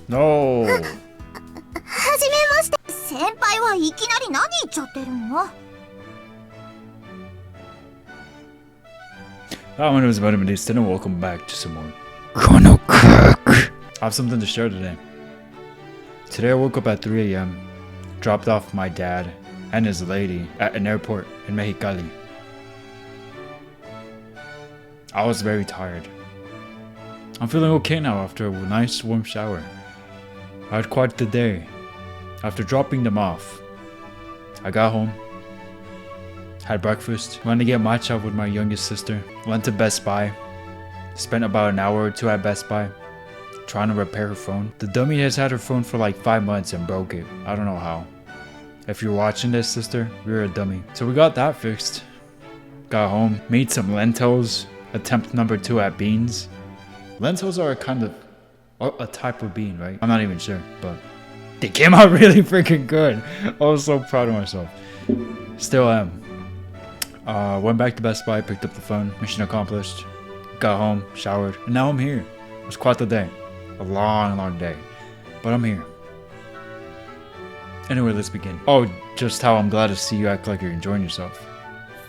No. はじめまして。先輩はいきなり何言っちゃってるの？ Hi, my name is VitaminDStain and welcome back to some more Chronoclock. I have something to share today. Today I woke up at 3 a.m., dropped off my dad and his lady at an airport in Mexicali. I was very tired. I'm feeling okay now after a nice warm shower. I had quite the day. After dropping them off, I got home, had breakfast, went to get matcha with my youngest sister, went to Best Buy, spent about an hour or two at Best Buy, trying to repair her phone. The dummy has had her phone for like 5 months and broke it. I don't know how. If you're watching this, sister, you're a dummy. So we got that fixed. Got home, made some lentils, attempt number 2 at beans. Lentils are a type of bean, right? I'm not even sure, but they came out really freaking good. I was so proud of myself. Still am. Went back to Best Buy, picked up the phone, mission accomplished. Got home, showered, and now I'm here. It was quite the day. A long day. But I'm here. Anyway, let's begin. Oh, just how I'm glad to see you act like you're enjoying yourself.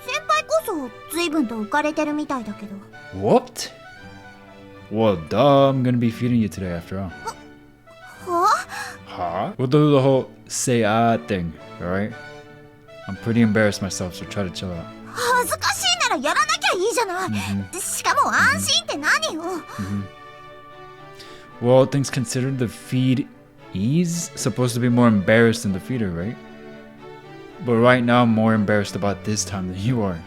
先輩こそ随分と浮かれてるみたいだけど。 What? Well, duh, I'm gonna be feeding you today after all. は？ Huh? We'll do the whole say thing, alright? I'm pretty embarrassed myself, so try to chill out. 恥ずかしいならやらなきゃいいじゃない。しかも安心って何よ。Well, things considered, the feed-ee's supposed to be more embarrassed than the feeder, right? But right now, I'm more embarrassed about this time than you are.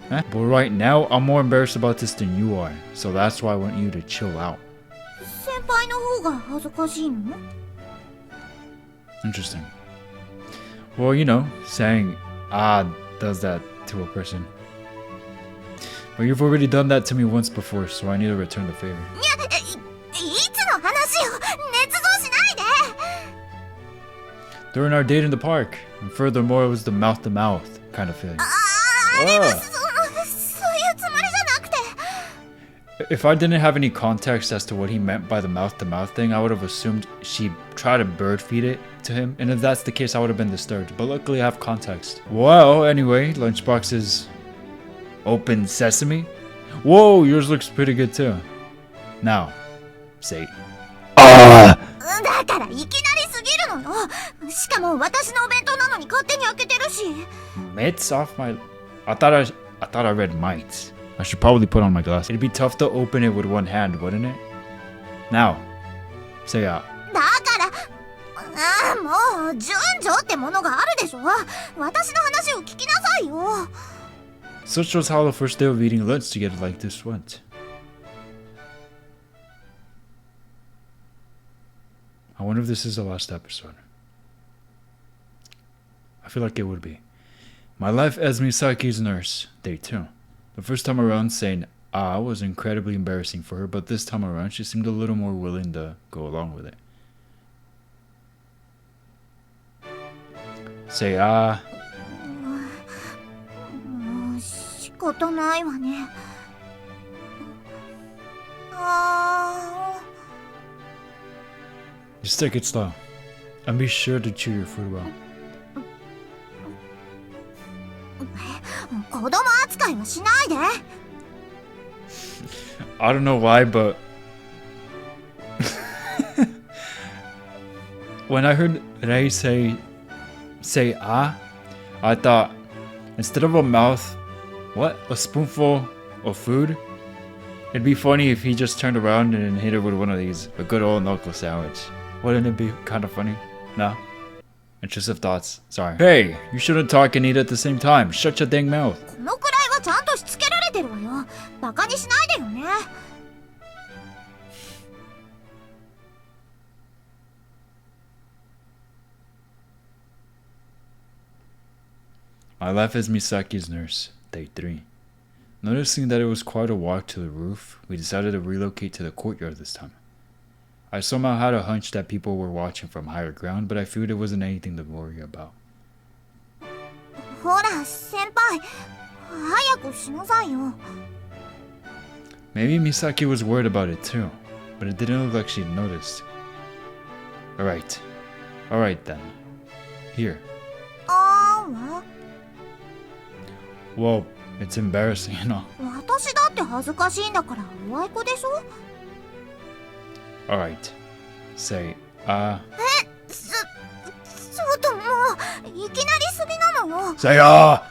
Huh? But right now, I'm more embarrassed about this than you are. So that's why I want you to chill out. 先輩の方が恥ずかしいの？ Interesting. Well, you know, saying does that to a person. But you've already done that to me once before, so I need to return the favor. いつの話よ。捏造しないで。 During our date in the park, and furthermore, it was the mouth-to-mouth kind of feeling. あれはそういうつもりじゃなくて。 If I didn't have any context as to what he meant by the mouth-to-mouth thing, I would have assumed she tried to bird feed it to him, and if that's the case, I would have been disturbed. But luckily, I have context. Well, anyway, lunchbox is open sesame. Whoa, yours looks pretty good too. Now, say. だからいきなりすぎるのよ。しかも私のお弁当なのに勝手に開けてるし。 Mitts off my. I thought I read mites. I should probably put on my glasses. It'd be tough to open it with one hand, wouldn't it? Now, say だからもう順序ってものがあるでしょ。私の話を聞きなさいよ。 Such was how the first day of eating lunch together like this went. I wonder if this is the last episode. I feel like it would be. My life as Misaki's nurse, day 2. The first time around saying was incredibly embarrassing for her, but this time around she seemed a little more willing to go along with it. Say 仕方ないわね。Just take it slow. And be sure to chew your food well. 子供扱いはしないで。 I don't know why, but when I heard Rei say I thought instead of a spoonful of food, it'd be funny if he just turned around and hit her with one of these, a good old knuckle sandwich. Wouldn't it be kind of funny? No? Intrusive thoughts. Sorry. Hey, you shouldn't talk and eat at the same time. Shut your dang mouth. このくらいはちゃんとしつけられてるわよ。バカにしないでよね。 My life as Misaki's nurse, day 3. Noticing that it was quite a walk to the roof, we decided to relocate to the courtyard this time. I somehow had a hunch that people were watching from higher ground, but I figured it wasn't anything to worry about. ほら、先輩、早くしなさいよ。 Maybe Misaki was worried about it too, but it didn't look like she'd noticed. Alright. Alright then. Here. あーは Well, it's embarrassing, you know. 私だって恥ずかしいんだからおあいこでしょ Alright. Say, ちょっともういきなりすぎなのよ Say, あ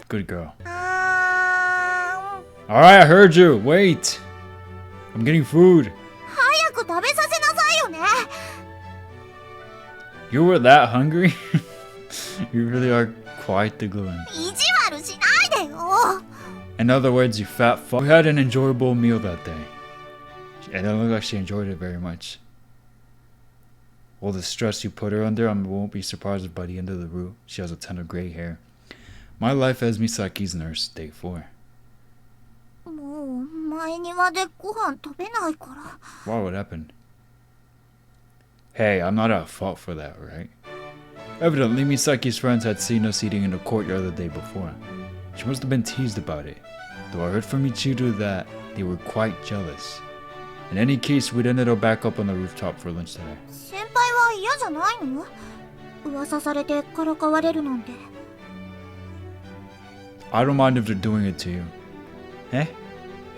Good girl. ーあー Alright, I heard you. Wait. I'm getting food. 早く食べさせなさいよね You were that hungry? You really are quite the glue. 意地悪しないでよ In other words, you fat fuck. We had an enjoyable meal that day. And it looked like she enjoyed it very much. All the stress you put her under, I won't be surprised if by the end of the route, she has a ton of gray hair. My life as Misaki's nurse, day 4. もう前庭でご飯食べないから Wow, what happened? Hey, I'm not at fault for that, right? Evidently, Misaki's friends had seen us eating in the courtyard the day before. She must have been teased about it, though I heard from Ichiru that they were quite jealous. In any case, we'd ended up back up on the rooftop for lunch today. 先輩は嫌じゃないの噂されてからかわれるなんて I don't mind if they're doing it to you. Eh?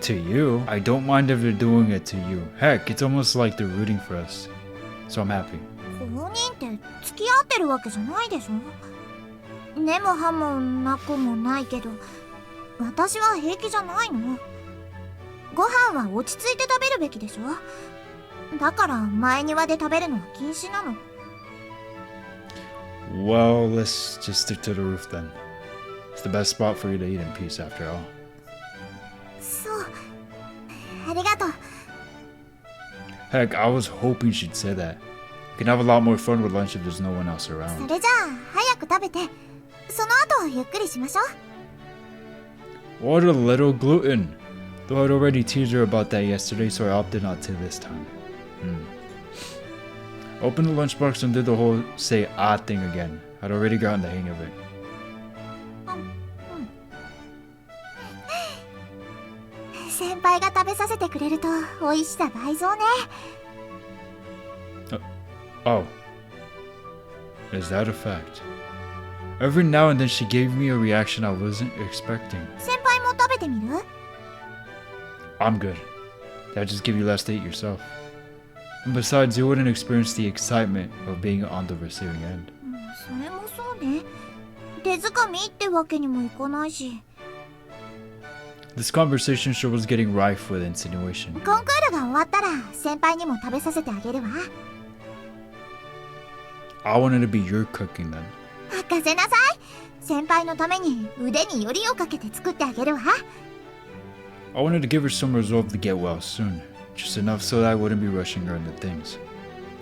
To you? I don't mind if they're doing it to you. Heck, it's almost like they're rooting for us. So I'm happy. 公認って付き合ってるわけじゃないでしょ根も葉もなくもないけど私は平気じゃないのご飯は落ち着いて食べるべきでしょだから前庭で食べるのは禁止なの Well, let's just stick to the roof then. It's the best spot for you to eat in peace after all. そうありがとう Heck, I was hoping she'd say that. We can have a lot more fun with lunch if there's no one else そ around. れじゃあ早く食べてその後ゆっくりしましょう What a little gluten! Though I'd already teased her about that yesterday, so I opted not to this time. I opened the lunchbox and did the whole say ah thing again. I'd already gotten the hang of it. 先輩が食べさせてくれると美味しさ倍増ね Oh. Is that a fact? Every now and then she gave me a reaction I wasn't expecting. 先輩も食べてみる I'm good. That'll just give you less to eat yourself. And besides, you wouldn't experience the excitement of being on the receiving end. それもそうね手づかみってわけにもいかないし This conversation sure was getting rife with insinuation. コンクールが終わったら先輩にも食べさせてあげるわ I wanted to be your cooking then. 任せなさい先輩のために腕によりをかけて作ってあげるわ I wanted to give her some resolve to get well soon, just enough so that I wouldn't be rushing her into things.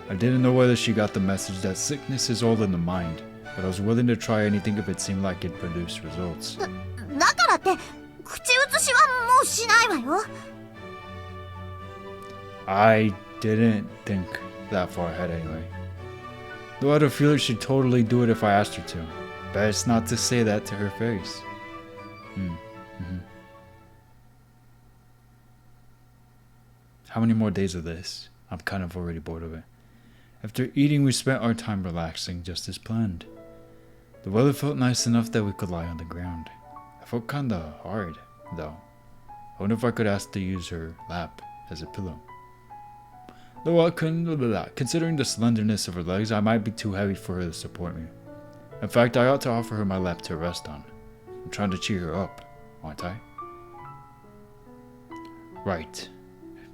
I didn't know whether she got the message that sickness is all in the mind, but I was willing to try anything if it seemed like it produced results. だからって口移しはもうしないわよ I didn't think that far ahead anyway. Though I had a feeling she'd totally do it if I asked her to. Best not to say that to her face. How many more days of this? I'm kind of already bored of it. After eating, we spent our time relaxing just as planned. The weather felt nice enough that we could lie on the ground. I felt kinda hard, though. I wonder if I could ask to use her lap as a pillow. Though I couldn't, considering the slenderness of her legs, I might be too heavy for her to support me. In fact, I ought to offer her my lap to rest on. I'm trying to cheer her up, aren't I? Right.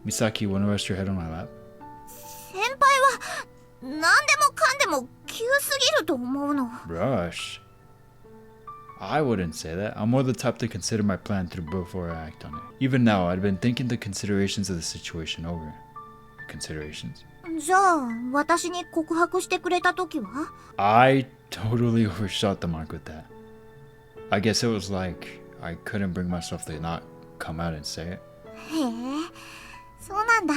Misaki, wanna rest your head on my lap? 先輩は何でもかんでも急すぎると思うの Rush. I wouldn't say that. I'm more the type to consider my plan through before I act on it. Even now, I'd been thinking the considerations of the situation over. Considerations? じゃあ私に告白してくれた時は I totally overshot the mark with that. I guess it was like I couldn't bring myself to not come out and say it. へえそうなんだ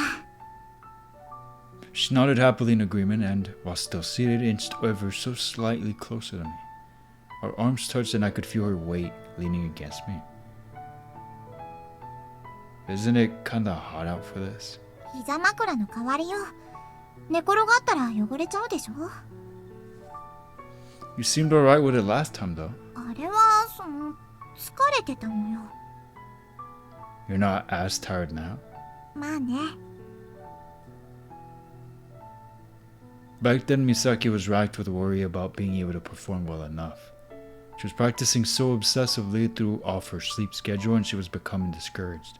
She nodded happily in agreement and, while still seated, inched ever so slightly closer to me. Our arms touched and I could feel her weight leaning against me. Isn't it kinda hot out for this? 膝枕の代わりよ。寝転がったら汚れちゃうでしょ。 You seemed alright with it last time though. あれは疲れてたのよ。 You're not as tired now? まあね。 Back then, Misaki was racked with worry about being able to perform well enough. She was practicing so obsessively through off her sleep schedule and she was becoming discouraged.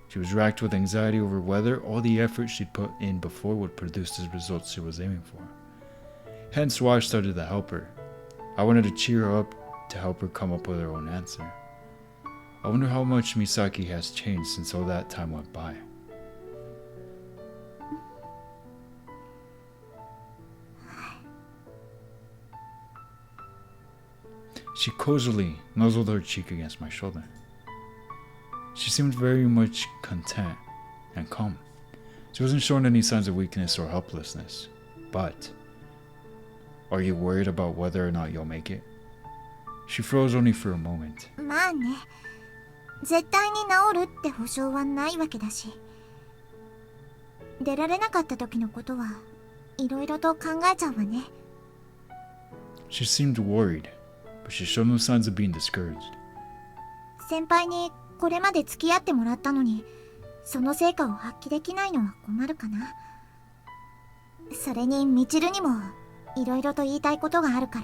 She was racked with anxiety over whether all the effort she'd put in before would produce the results she was aiming for. Hence why I started to help her. I wanted to cheer her up to help her come up with her own answer. I wonder how much Misaki has changed since all that time went by. She cozily nuzzled her cheek against my shoulder. She seemed very much content and calm. She wasn't showing any signs of weakness or helplessness. But, are you worried about whether or not you'll make it? She froze only for a moment. まあね。絶対に治るって保証はないわけだし。出られなかった時のことはいろいろと考えちゃうわね。 She seemed worried, but she showed no signs of being discouraged. 先輩にこれまで付き合ってもらったのに、その成果を発揮できないのは困るかな。それにみちるにもいろいろと言いたいことがあるか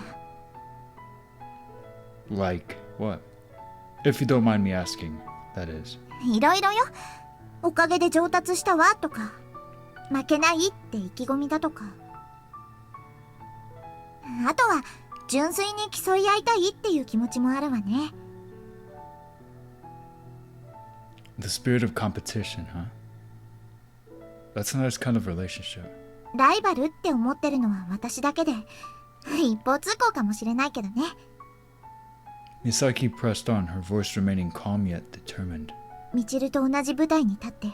ら。 Like what? If you don't mind me asking, that is. いろいろよ。おかげで上達したわとか、負けないって意気込みだとか。あとは純粋に競い合いたいっていう気持ちもあるわね。 The spirit of competition, huh? That's a nice kind of relationship. ライバルって思ってるのは私だけで、一方通行かもしれないけどね。 Misaki pressed on, her voice remaining calm yet determined. みちると同じ舞台に立って、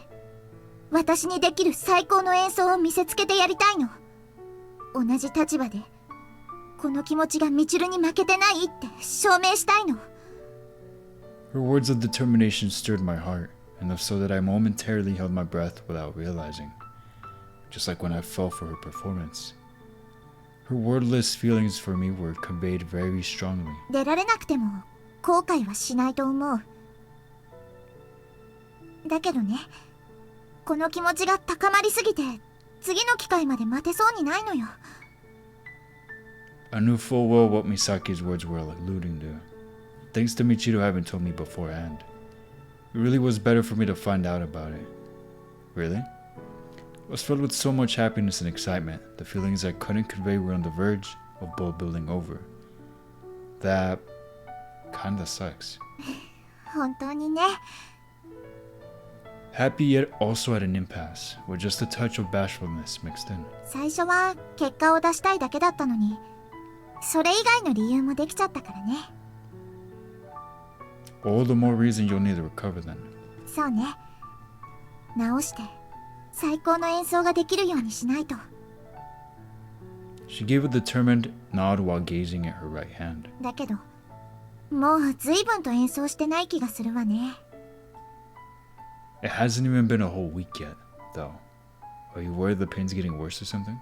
私にできる最高の演奏を見せつけてやりたいの。同じ立場で、この気持ちがみちるに負けてないって証明したいの。 Her words of determination stirred my heart, enough so that I momentarily held my breath without realizing, just like when I fell for her performance. Her wordless feelings for me were conveyed very strongly. 出られなくても後悔はしないと思う。だけどね、この気持ちが高まりすぎて、次の機会まで待てそうにないのよ。 I knew full well what Misaki's words were alluding to, thanks to Michiru having told me beforehand. It really was better for me to find out about it. Really? I was filled with so much happiness and excitement. The feelings I couldn't convey were on the verge of both building over. That kinda sucks. 本当にね。 Happy yet also at an impasse, with just a touch of bashfulness mixed in. 最初は結果を出したいだけだったのに、それ以外の理由もできちゃったからね。 All the more reason you'll need to recover then. そうね。直して最高の演奏ができるようにしないと。 She gave a determined nod while gazing at her right hand. だけど、もう随分と演奏してない気がするわね。 It hasn't even been a whole week yet, though. Are you worried the pain's getting worse or something?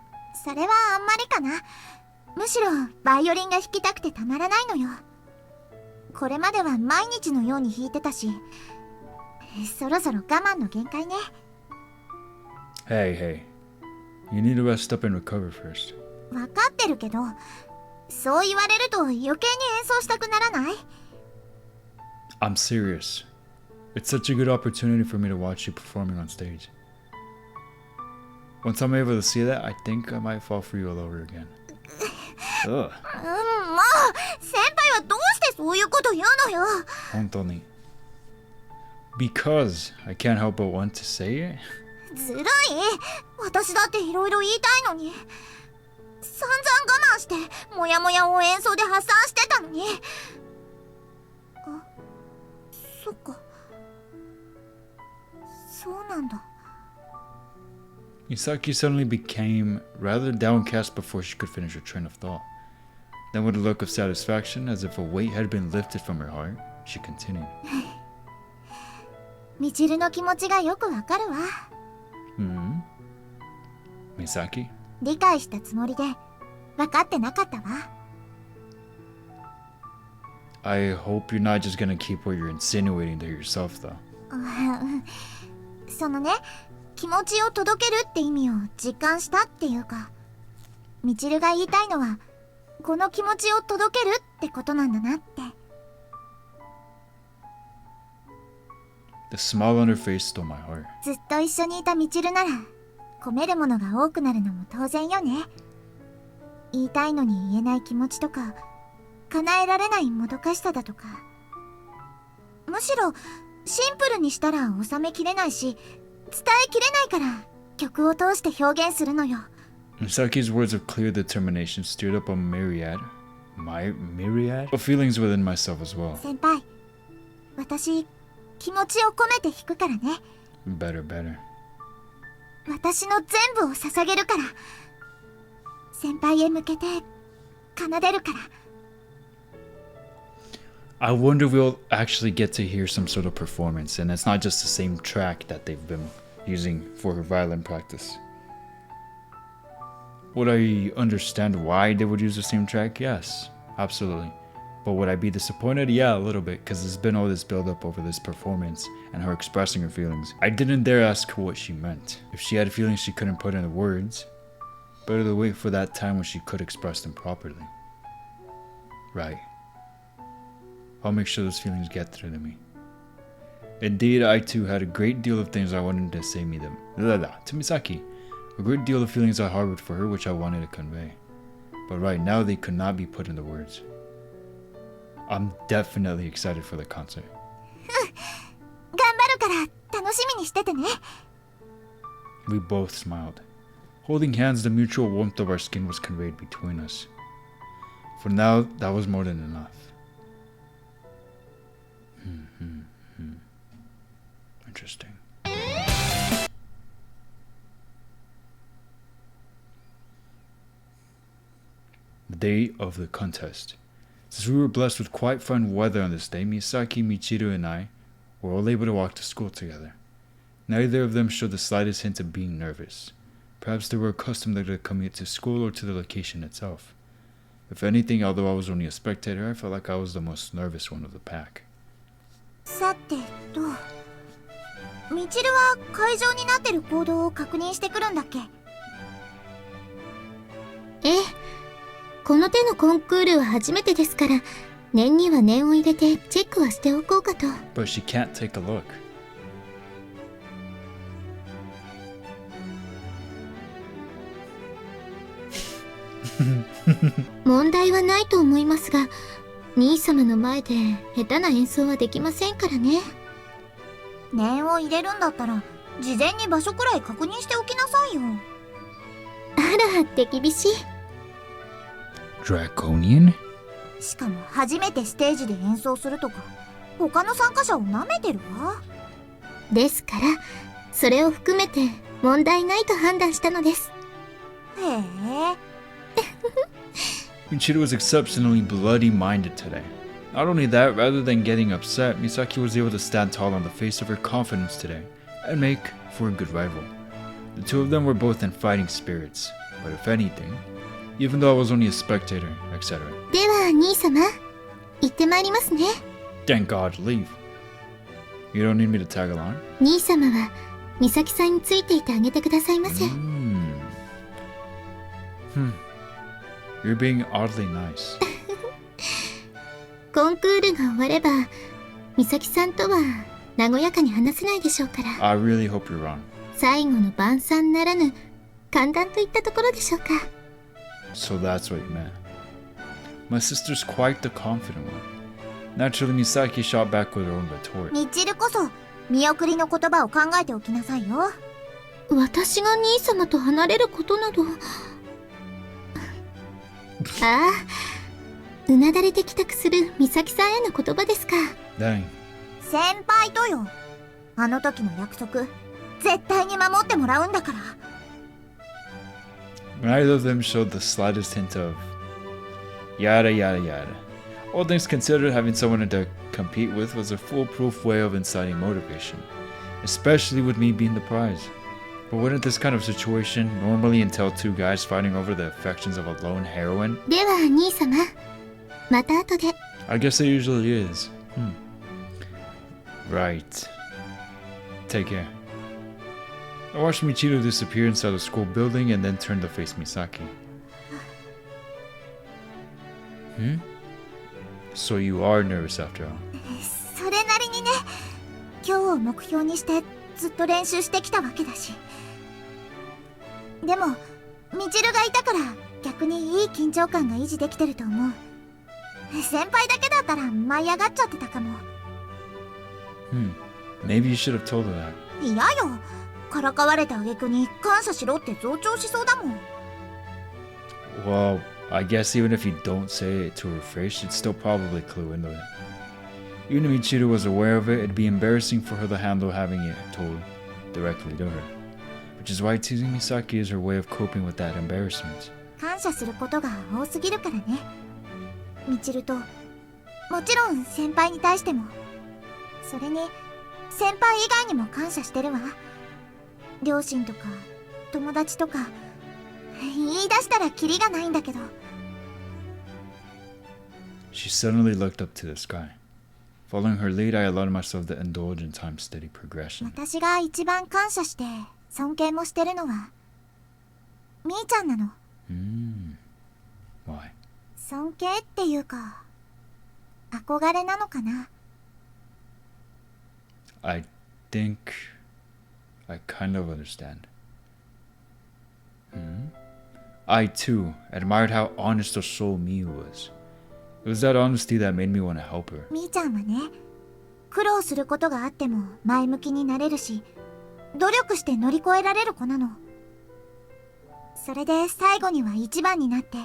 それはあんまりかな。むしろバイオリンが弾きたくてたまらないのよ。これまでは毎日のように弾いてたし、そろそろ我慢の限界ね。 Hey, you need to rest up and recover first. わかってるけど、そう言われると余計に演奏したくならない？ I'm serious. It's such a good opportunity for me to watch you performing on stage. Once I'm able to see that, I think I might fall for you all over again. Ugh. もう先輩はどうしてそういうこと言うのよ。 Hontoni. Because I can't help but want to say it. ずるい。私だっていろいろ言いたいのに。散々我慢してモヤモヤを演奏で発散してたのに。あ、そっか。そうなんだ。 Misaki suddenly became rather downcast before she could finish her train of thought. Then with a look of satisfaction, as if a weight had been lifted from her heart, she continued. みちるの気持ちがよくわかるわ。Misaki? 理解したつもりで分かってなかったわ。I hope you're not just gonna keep what you're insinuating to yourself, though. そのね、気持ちを届けるって意味を実感したっていうか、みちるが言いたいのはこの気持ちを届けるってことなんだなって。The smile on her face stole my heart. ずっと一緒にいたみちるなら込めるものが多くなるのも当然よね。言いたいのに言えない気持ちとか、叶えられないもどかしさだとか、むしろシンプルにしたら収めきれないし、伝えきれないから曲を通して表現するのよ。Misaki's words of clear determination stirred up a myriad of feelings within myself as well. 先輩、私気持ちを込めて弾くからね。Better. 私の全部を捧げるから。先輩へ向けて奏でるから。I wonder if we'll actually get to hear some sort of performance, and it's not just the same track that they've been using for her violin practice. Would I understand why they would use the same track? Yes, absolutely. But would I be disappointed? Yeah, a little bit, because there's been all this build-up over this performance and her expressing her feelings. I didn't dare ask her what she meant. If she had feelings she couldn't put into words, better to wait for that time when she could express them properly. Right. I'll make sure those feelings get through to me. Indeed, I too had a great deal of things I wanted to say to Misaki. A great deal of feelings I harbored for her which I wanted to convey. But right now they could not be put into words. I'm definitely excited for the concert. 頑張るから楽しみにしててね。We both smiled. Holding hands, the mutual warmth of our skin was conveyed between us. For now, that was more than enough. Interesting. The day of the contest. Since we were blessed with quite fine weather on this day, Misaki, Michiru, and I were all able to walk to school together. Neither of them showed the slightest hint of being nervous. Perhaps they were accustomed to the commute to school or to the location itself. If anything, although I was only a spectator, I felt like I was the most nervous one of the pack. さてと、みちるは会場になってる行動を確認してくるんだっけ？ええ、この手のコンクールは初めてですから、念には念を入れてチェックはしておこうかと。But she can't take a look. 問題はないと思いますが、兄様の前で下手な演奏はできませんからね。念を入れるんだったら事前に場所くらい確認しておきなさいよ。あら、手厳しい。Draconian? しかも初めてステージで演奏するとか、他の参加者を舐めてるわ。ですから、それを含めて問題ないと判断したのです。へえ。Michiru was exceptionally bloody-minded today. Not only that, rather than getting upset, Misaki was able to stand tall on the face of her confidence today and make for a good rival. The two of them were both in fighting spirits, but if anything, even though I was only a spectator, etc. では、兄様、行ってまいりますね。Thank God, leave. You don't need me to tag along? 兄様は、美咲さんについていてあげてくださいませ。You're being oddly nice. コンクールが終われば、美咲さんとは和やかに話せないでしょうから。I really hope you're wrong. 最後の晩餐ならぬ、歓談といったところでしょうか。So that's what you meant. My sister's quite the confident one. Naturally, Misaki shot back with her own retort. みちるこそ見送りの言葉を考えておきなさいよ。私が兄様と離れることなど。ああ、うなだれて帰宅する美咲さんへの言葉ですか。Dang. 先輩とよ。あの時の約束、絶対に守ってもらうんだから。Neither of them showed the slightest hint of yada yada yada. All things considered, having someone to compete with was a foolproof way of inciting motivation. especially with me being the prize. But wouldn't this kind of situation normally entail two guys fighting over the affections of a lone heroine? では兄様、また後で。 I guess it usually is. Right. Take care. I watched Michiru disappear inside the school building and then turned to face Misaki. So you are nervous after all. それなりにね、今日を目標にしてずっと練習してきたわけだし。でもみちるがいたから逆にいい緊張感が維持できてると思う。先輩だけだったら舞い上がっちゃってたかも。Maybe you should have told her that. いやよ、からかわれた挙句に感謝しろって増長しそうだもん。Well, I guess even if you don't say it to her face, she'd still probably clue into it. Even if Michiru was aware of it, it'd be embarrassing for her to handle having it told directly to her. Which is why teasing Misaki is her way of coping with that embarrassment. 感謝することが多すぎるからね。みちると、もちろん先輩に対しても。それに先輩以外にも感謝してるわ。両親とか友達とか言い出したらキリがないんだけど。She suddenly looked up to the sky. Following her lead, I allowed myself to indulge in time's steady progression. 私が一番感謝して尊敬もしてるのはみーちゃんなの。Why? 尊敬っていうか憧れなのかな。I think I kind of understand. I too admired how honest a soul Miu was. It was that honesty that made me want to help her. みーちゃんはね、苦労することがあっても前向きになれるし、努力して乗り越えられる子なの。それで最後には一番になって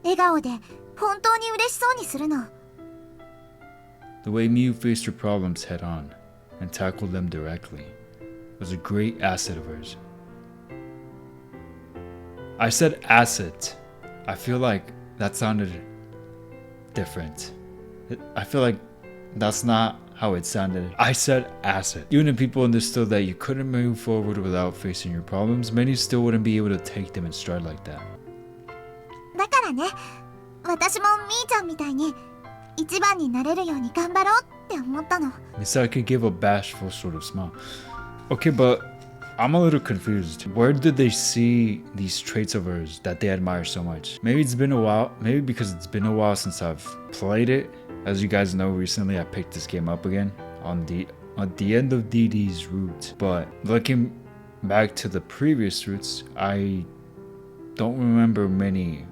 笑顔で本当に嬉しそうにするの。The way Miu faced her problems head on and tackled them directly was a great asset of hers. I said asset. I feel like that sounded different. I feel like that's not how it sounded. I said asset. Even if people understood that you couldn't move forward without facing your problems, many still wouldn't be able to take them in stride like that. だからね、私もみーちゃんみたいに一番になれるように頑張ろうって思ったの。 Misaki gave a bashful sort of smile. Okay, but I'm a little confused. Where did they see these traits of hers that they admire so much? Maybe it's been a while. Maybe because it's been a while since I've played it. As you guys know, recently I picked this game up again at the end of DD's route. But looking back to the previous routes, I don't remember many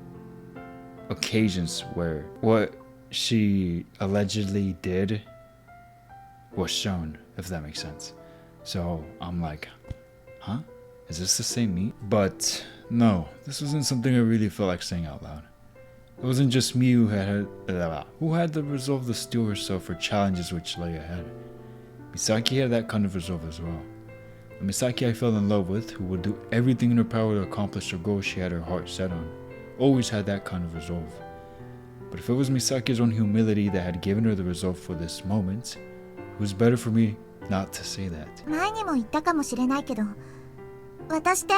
occasions where what she allegedly did was shown, if that makes sense. So I'm like, huh? Is this the same me? But no, this wasn't something I really felt like saying out loud. It wasn't just me who had the resolve to steel herself for challenges which lay ahead. Misaki had that kind of resolve as well. The Misaki I fell in love with, who would do everything in her power to accomplish the goal she had her heart set on, always had that kind of resolve. But if it was Misaki's own humility that had given her the resolve for this moment, it was better for me not to say that. 前にも言ったかもしれないけど、私って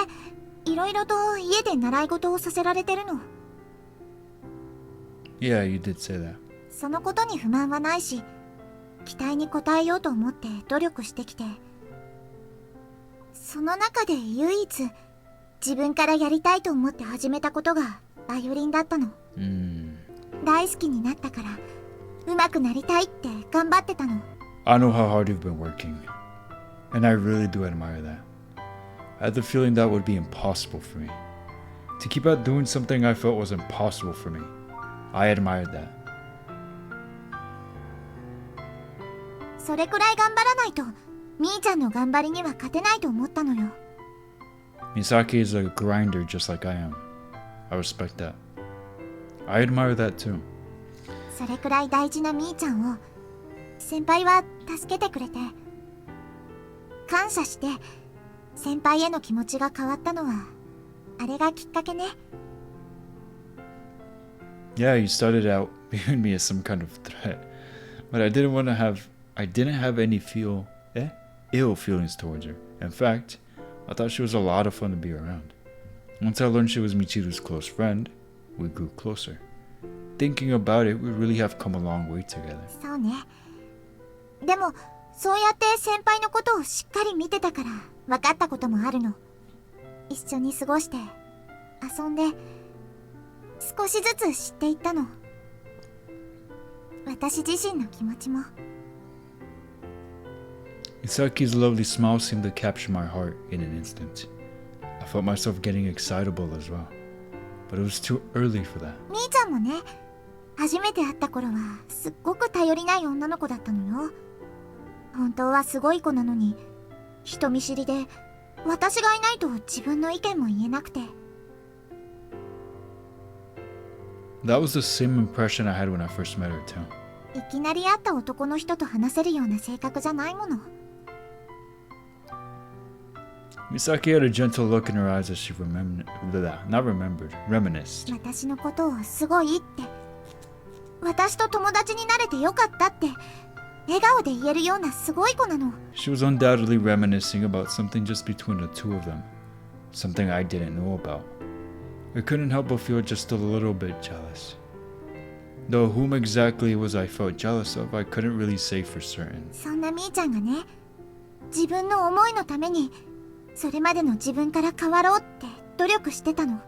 いろいろと家で習い事をさせられてるの。Yeah, you did say that. そのことに不満はないし、期待に応えようと思って努力してきて、その中で唯一自分からやりたいと思って始めたことがバイオリンだったの。大好きになったから上手くなりたいって頑張ってたの。I know how hard you've been working, and I really do admire that. I had the feeling that would be impossible for me. To keep out doing something I felt was impossible for me. I admired that. それくらい頑張らないとみーちゃんの頑張りには勝てないと思ったのよ。 Misaki is a grinder just like I am. I respect that. I admire that too. それくらい大事なみーちゃんを先輩は助けてくれて、感謝して先輩への気持ちが変わったのはあれがきっかけね。 Yeah, you started out viewing me as some kind of threat, but I didn't have any feel. ill feelings towards her. In fact, I thought she was a lot of fun to be around. Once I learned she was Michiru's close friend, we grew closer. Thinking about it, we really have come a long way together. そうね。でもそうやって先輩のことをしっかり見てたから分かったこともあるの。一緒に過ごして遊んで少しずつ知っていったの。私自身の気持ちも。Misaki's lovely smile seemed to capture my heart in an instant. I felt myself getting excitable as well, but it was too early for that. みーちゃんもね、初めて会った頃はすっごく頼りない女の子だったのよ。本当はすごい子なのに人見知りで、私がいないと自分の意見も言えなくて。That was the same impression I had when I first met her too. いきなり会った男の人と話せるような性格じゃないもの。Misaki had a gentle look in her eyes as she reminisced. 私のことをすごいって、私と友達になれてよかったって笑顔で言えるようなすごい子なの。 She was undoubtedly reminiscing about something just between the two of them, something I didn't know about. I couldn't help but feel just a little bit jealous. Though whom exactly was I felt jealous of, I couldn't really say for certain. そんなみーちゃんがね、自分の思いのためにそれまでの自分から変わろうって努力してたの。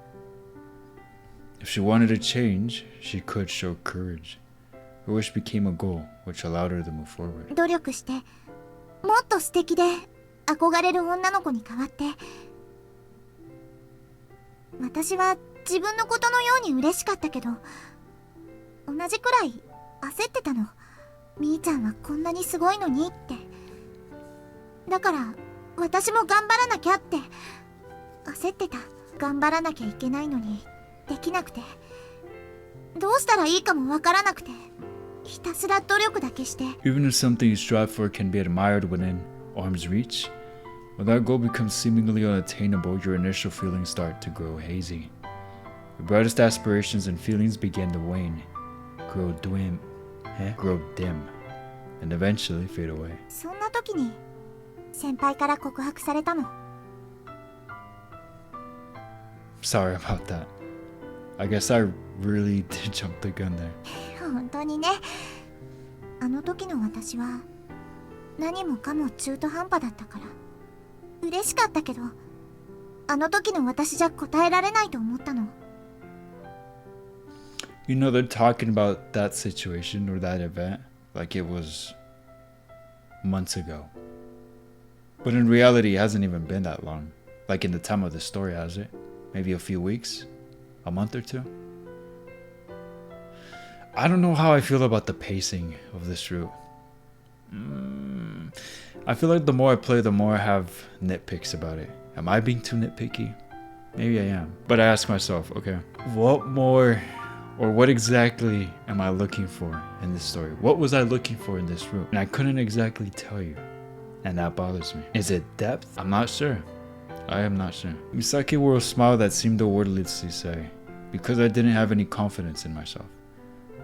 If she wanted to change, she could show courage. Her wish became a goal, which allowed her to move forward. 努力してもっと素敵で憧れる女の子に変わって、私は自分のことのように嬉しかったけど、同じくらい焦ってたの。みーちゃんはこんなにすごいのにって。だから私も頑張らなきゃって焦ってた。頑張らなきゃいけないのにできなくて、どうしたらいいかもわからなくて、ひたすら努力だけして。 Even if something you strive for can be admired within arm's reach, when that goal becomes seemingly unattainable, your initial feelings start to grow hazy. Your brightest aspirations and feelings begin to wane, grow dim, and eventually fade away. そんな時に先輩から告白されたの。 Sorry about that. I guess I really did jump the gun there. 本当にね、あの時の私は何もかも中途半端だったから嬉しかったけど、あの時の私じゃ答えられないと思ったの。 You know, they're talking about that situation or that event like it was months ago. But in reality, it hasn't even been that long. Like in the time of the story, has it? Maybe a few weeks? A month or two? I don't know how I feel about the pacing of this route. I feel like the more I play, the more I have nitpicks about it. Am I being too nitpicky? Maybe I am. But I ask myself, okay, what more or what exactly am I looking for in this story? What was I looking for in this route? And I couldn't exactly tell you. And that bothers me. Is it depth? I'm not sure. I am not sure. Misaki wore a smile that seemed to wordlessly say, because I didn't have any confidence in myself.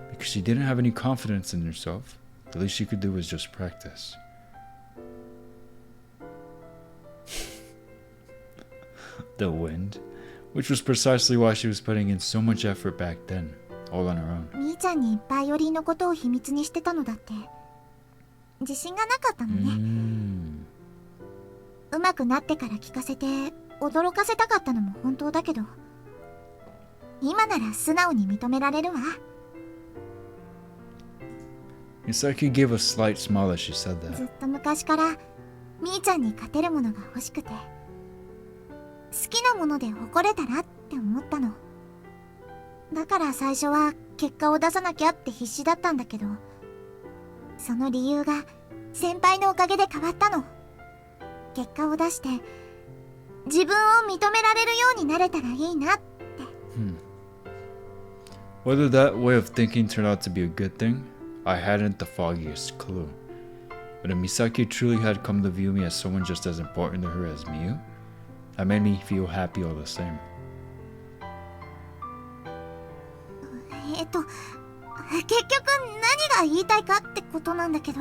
Because she didn't have any confidence in herself, the least she could do was just practice. The wind, which was precisely why she was putting in so much effort back then, all on her own. みーちゃんにバイオリンのことを秘密にしてたのだって自信がなかったのね。うまくなってから聞かせて驚かせたかったのも本当だけど、今なら素直に認められるわ。 Misaki gave a slight smile as she said ず that. っと昔からみーちゃんに勝てるものが欲しくて、好きなもので誇れたらって思ったの。だから最初は結果を出さなきゃって必死だったんだけど、その理由が先輩のおかげで変わったの。結果を出して自分を認められるようになれたらいいなって。Whether that way of thinking turned out to be a good thing, I hadn't the foggiest clue. But if Misaki truly had come to view me as someone just as important to her as Miyu, that made me feel happy all the same. 結局何が言いたいかってことなんだけど。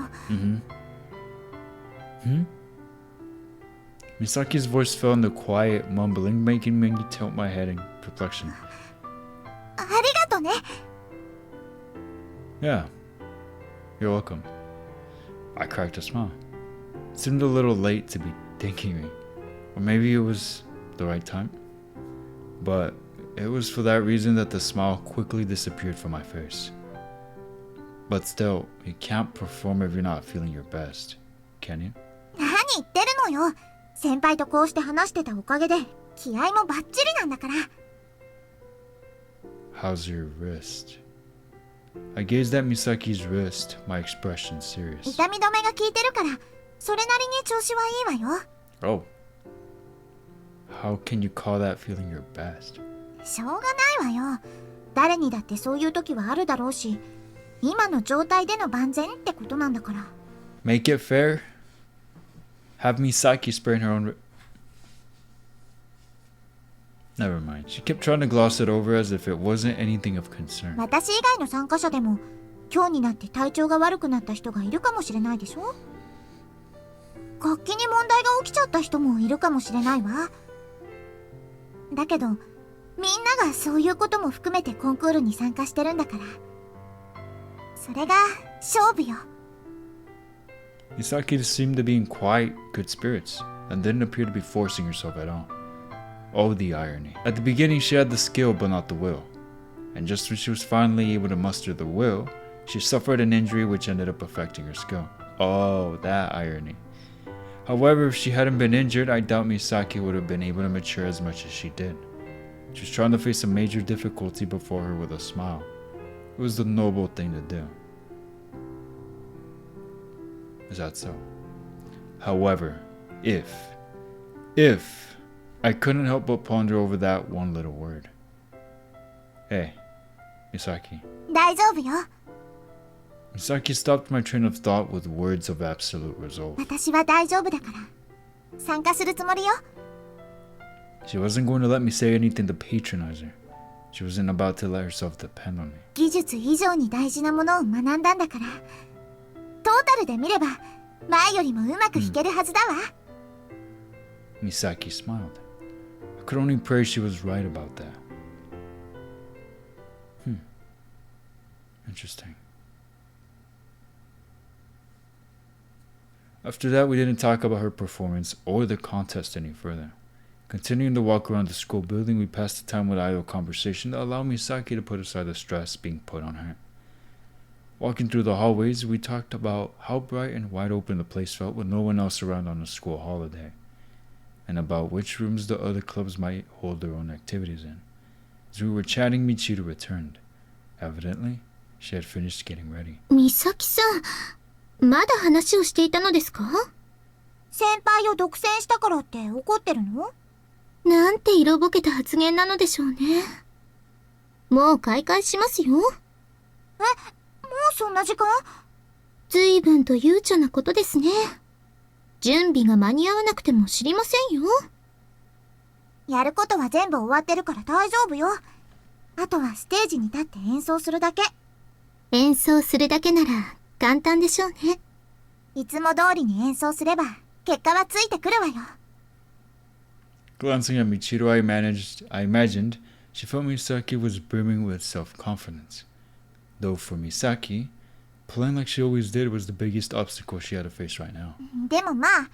Misaki's voice fell into quiet mumbling, making me tilt my head in perplexion. ありがとね。 Yeah, you're welcome. I cracked a smile. It seemed a little late to be thanking me, or maybe it was the right time. But it was for that reason that the smile quickly disappeared from my face. But still, you can't perform if you're not feeling your best, can you? 何言ってるのよ。先輩とこうして話してたおかげで気合もバッチリなんだから。 How's your wrist? I gazed at Misaki's wrist, my expression serious. 痛み止めが効いてるからそれなりに調子はいいわよ。 Oh. How can you call that feeling your best? しょうがないわよ。誰にだってそういう時はあるだろうし、今の状態での万全ってことなんだから。 Make it fair? Have Misaki sprain her own Never mind. She kept trying to gloss it over as if it wasn't anything of concern. 私以外の参加者でも今日になって体調が悪くなった人がいるかもしれないでしょ。楽器に問題が起きちゃった人もいるかもしれないわ。だけどみんながそういうことも含めてコンクールに参加してるんだから、それが勝負よ。 Misaki seemed to be in quite good spirits and didn't appear to be forcing herself at all. Oh, the irony. At the beginning, she had the skill but not the will. And just when she was finally able to muster the will, she suffered an injury which ended up affecting her skill. Oh, that irony. However, if she hadn't been injured, I doubt Misaki would have been able to mature as much as she did. She was trying to face a major difficulty before her with a smile. It was the noble thing to do. Is that so? However, if I couldn't help but ponder over that one little word. Hey, Misaki. 大丈夫よ。 Misaki stopped my train of thought with words of absolute resolve. 私は大丈夫だから参加するつもりよ。 She wasn't going to let me say anything to patronize her. She wasn't about to let herself depend on me. 技術以上に大事なものを学んだんだから、トータルで見れば前よりもうまく弾けるはずだわ。 Misaki smiled. I could only pray she was right about that. Interesting. After that, we didn't talk about her performance or the contest any further. Continuing to walk around the school building, we passed the time with idle conversation that allowed Misaki to put aside the stress being put on her. Walking through the hallways, we talked about how bright and wide open the place felt with no one else around on a school holiday, and about which rooms the other clubs might hold their own activities in. As we were chatting, Michiru returned. Evidently, she had finished getting ready. 美咲さん、まだ話をしていたのですか？先輩を独占したからって怒ってるの？なんて色ぼけた発言なのでしょうね。もう開会しますよ。もうそんな時間？ずいぶんと悠長なことですね。準備が間に合わなくても知りませんよ。やることは全部終わってるから大丈夫よ。あとはステージに立って演奏するだけ。演奏するだけなら簡単でしょうね。いつも通りに演奏すれば結果はついてくるわよ。 Glancing at Michiru, I imagined she felt Misaki was brimming with self-confidence. Though for Misaki, playing like she always did was the biggest obstacle she had to face right now. でもまあ、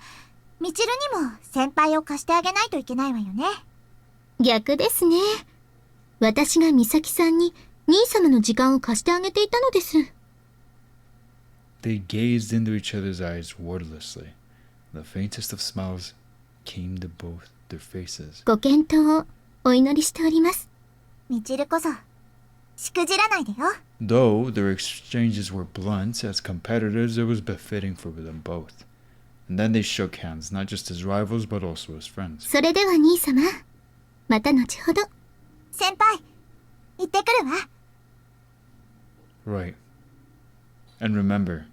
みちるにも先輩を貸してあげないといけないわよね。逆ですね。私が美咲さんに兄様の時間を貸してあげていたのです。They gazed into each other's eyes wordlessly. The faintest of smiles came to both their faces. ご健闘をお祈りしております。みちるこそ、しくじらないでよ。Though their exchanges were blunt, as competitors, it was befitting for them both. And then they shook hands, not just as rivals, but also as friends. それでは兄様、また後ほど。先輩、行ってくるわ。Right. And remember,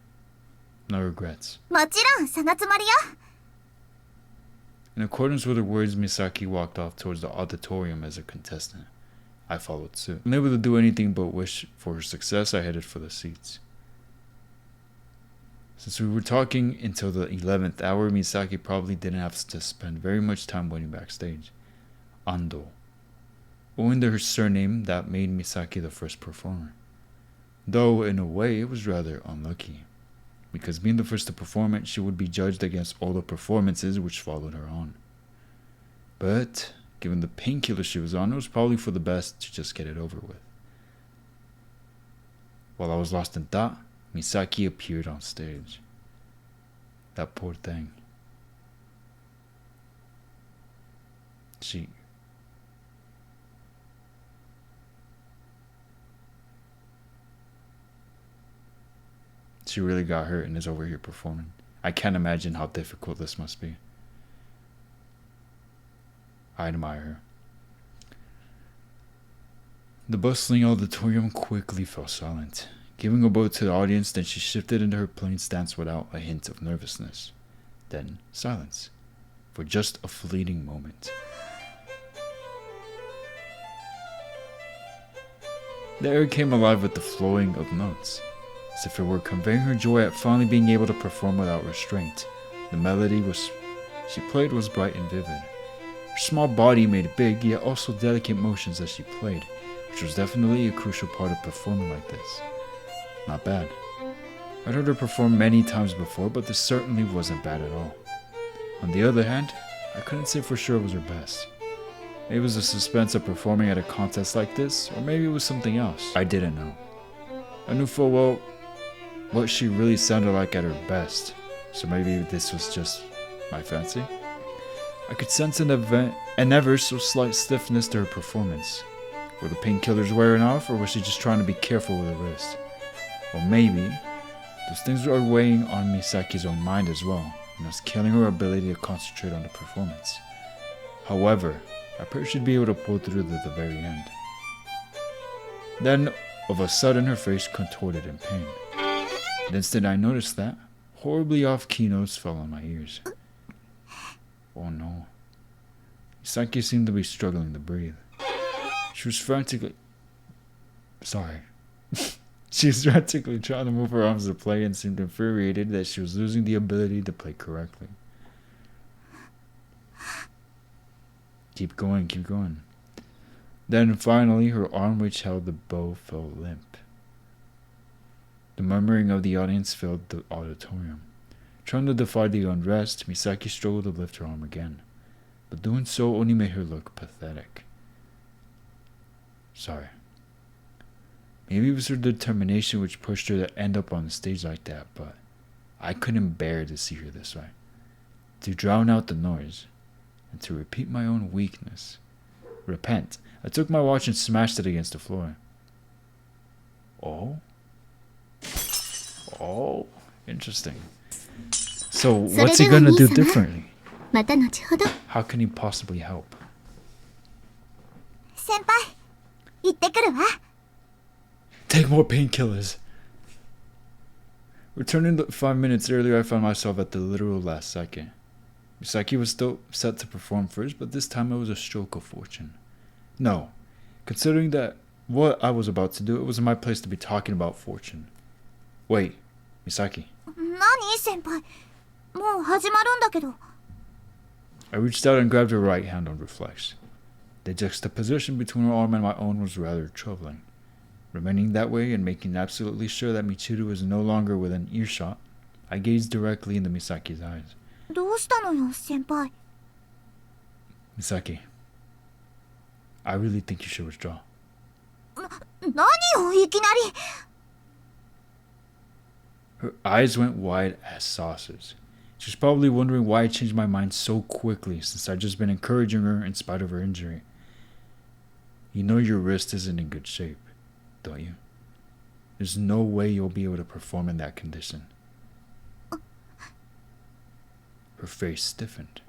no regrets. もちろんそのつもりよ。In accordance with her words, Misaki walked off towards the auditorium as a contestant. I followed suit. Unable to do anything but wish for her success, I headed for the seats. Since we were talking until the 11th hour, Misaki probably didn't have to spend very much time waiting backstage. Ando. Owing to her surname, that made Misaki the first performer. Though, in a way, it was rather unlucky, because being the first to perform it, she would be judged against all the performances which followed her on. But, given the painkiller she was on, it was probably for the best to just get it over with. While I was lost in thought, Misaki appeared on stage. That poor thing. She really got hurt and is over here performing. I can't imagine how difficult this must be. I admire her. The bustling auditorium quickly fell silent. Giving a bow to the audience, then she shifted into her plain stance without a hint of nervousness. Then silence, for just a fleeting moment. The air came alive with the flowing of notes, as if it were conveying her joy at finally being able to perform without restraint. The melody she played was bright and vivid. Her small body made big, yet also delicate motions as she played, which was definitely a crucial part of performing like this. Not bad. I'd heard her perform many times before, but this certainly wasn't bad at all. On the other hand, I couldn't say for sure it was her best. Maybe it was the suspense of performing at a contest like this, or maybe it was something else. I didn't know. I knew full well what she really sounded like at her best, so maybe this was just my fancy. I could sense an ever so slight stiffness to her performance. Were the painkillers wearing off, or was she just trying to be careful with her wrist? Or maybe those things were weighing on Misaki's own mind as well, and was killing her ability to concentrate on the performance. However, I pray she'd be able to pull through to the very end. Then, of a sudden, her face contorted in pain. The instant I noticed that, horribly off-key notes fell on my ears. Oh no. Misaki seemed to be struggling to breathe. She was frantically trying to move her arms to play and seemed infuriated that she was losing the ability to play correctly. Keep going, keep going. Then finally, her arm which held the bow fell limp. The murmuring of the audience filled the auditorium. Trying to defy the unrest, Misaki struggled to lift her arm again, but doing so only made her look pathetic. Sorry. Maybe it was her determination which pushed her to end up on the stage like that, but I couldn't bear to see her this way. To drown out the noise, and to repeat my own weakness. Repent. I took my watch and smashed it against the floor. Oh? Oh? Interesting. So, what's he gonna do differently? How can he possibly help? 先輩、行ってくるわ。 Take more painkillers. Returning 5 minutes earlier, I found myself at the literal last second. Misaki was still set to perform first, but this time it was a stroke of fortune. No, considering that what I was about to do, it wasn't my place to be talking about fortune. Wait, Misaki. 何先輩、もう始まるんだけど。 I reached out and grabbed her right hand on reflex. The juxtaposition between her arm and my own was rather troubling. Remaining that way and making absolutely sure that Michiru was no longer within earshot, I gazed directly into Misaki's eyes. どうしたのよ、先輩。 Misaki, I really think you should withdraw. 何よ、いきなり。 Her eyes went wide as saucers. She was probably wondering why I changed my mind so quickly since I'd just been encouraging her in spite of her injury. You know your wrist isn't in good shape, don't you? There's no way you'll be able to perform in that condition. Her face stiffened.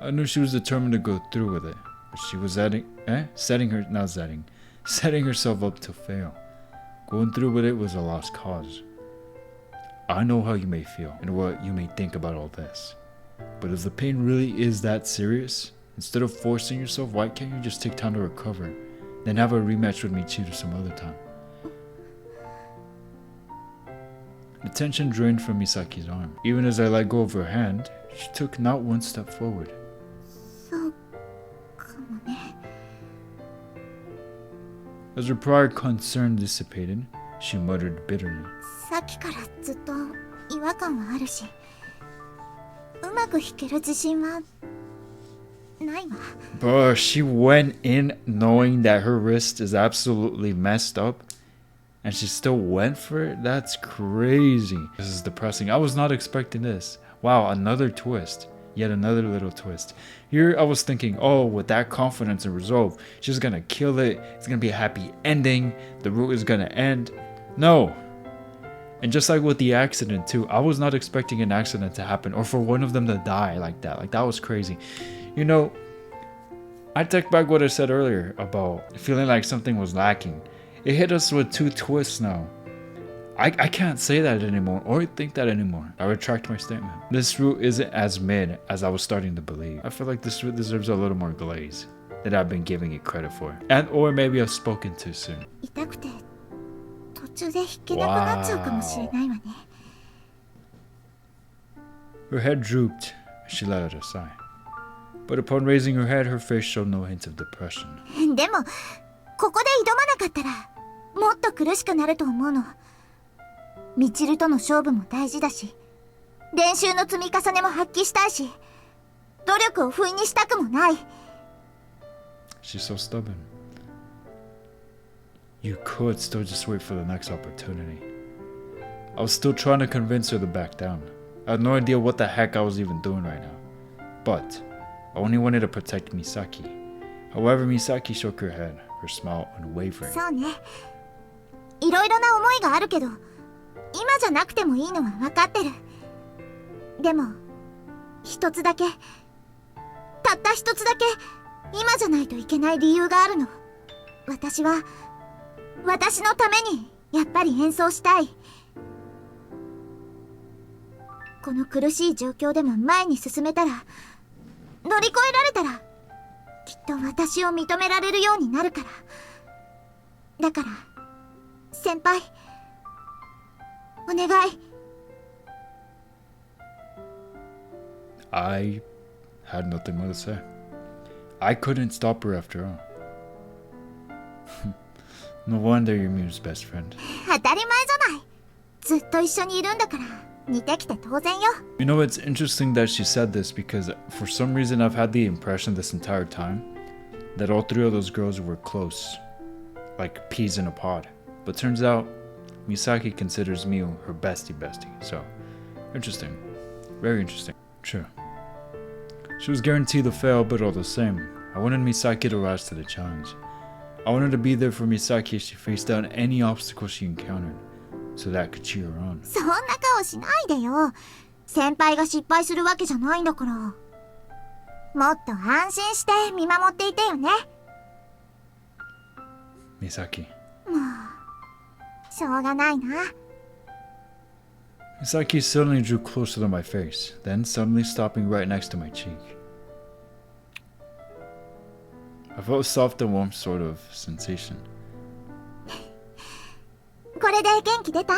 I knew she was determined to go through with it, but she was setting herself up to fail. Going through with it was a lost cause. I know how you may feel and what you may think about all this. But if the pain really is that serious, instead of forcing yourself, why can't you just take time to recover, then have a rematch with Michiru some other time? The tension drained from Misaki's arm. Even as I let go of her hand, she took not one step forward. そうかもね。 As her prior concern dissipated, she muttered bitterly. さっきからずっと違和感はあるし、うまく弾ける自信はないわ。 Bruh, she went in knowing that her wrist is absolutely messed up, and she still went for it? That's crazy. This is depressing. I was not expecting this. Wow, another twist. Yet another little twist. Here I was thinking, oh, with that confidence and resolve, she's gonna kill it. It's gonna be a happy ending. The route is gonna end. No. And just like with the accident too, I was not expecting an accident to happen or for one of them to die like that. Like, that was crazy. You know, I take back what I said earlier about feeling like something was lacking. It hit us with 2 twists now. I can't say that anymore or think that anymore. I retract my statement. This route isn't as mid as I was starting to believe. I feel like this route deserves a little more glaze than I've been giving it credit for. And or maybe I've spoken too soon. 痛くて途中で弾けなくなっちゃうかもしれないわね。 Her head drooped as she let out a sigh. But upon raising her head, her face showed no hint of depression. でもここで挑まなかったらもっと苦しくなると思うの。ミチルとの勝負も大事だし、練習の積み重ねも発揮したいし、努力を不意にしたくもない。 She's so stubborn. You could still just wait for the next opportunity. I was still trying to convince her to back down. I had no idea what the heck I was even doing right now. But I only wanted to protect Misaki. However, Misaki shook her head, her smile unwavering. そうね。いろいろな思いがあるけど、今じゃなくてもいいのは分かってる。でも、一つだけ、たった一つだけ、今じゃないといけない理由があるの。私は、私のために、やっぱり演奏したい。この苦しい状況でも前に進めたら、乗り越えられたら、きっと私を認められるようになるから。だから、先輩、お願い。I had nothing more to say. I couldn't stop her after all. No wonder you're Miu's best friend. 当たり前じゃない。ずっと一緒にいるんだから、似てきて当然よ。You know, it's interesting that she said this because for some reason I've had the impression this entire time that all 3 of those girls were close, like peas in a pod. But turns out Misaki considers Miu her bestie. So, interesting. Very interesting. True. She was guaranteed to fail, but all the same, I wanted Misaki to rise to the challenge. I wanted to be there for Misaki as she faced down any obstacle she encountered, so that I could cheer her on. そんな顔しないでよ。先輩が失敗するわけじゃないんだから。もっと安心して見守っていてよね。Misaki. もう、しょうがないな。Misaki suddenly drew closer to my face, then suddenly stopping right next to my cheek. I felt a soft and warm sort of sensation. これで元気出た？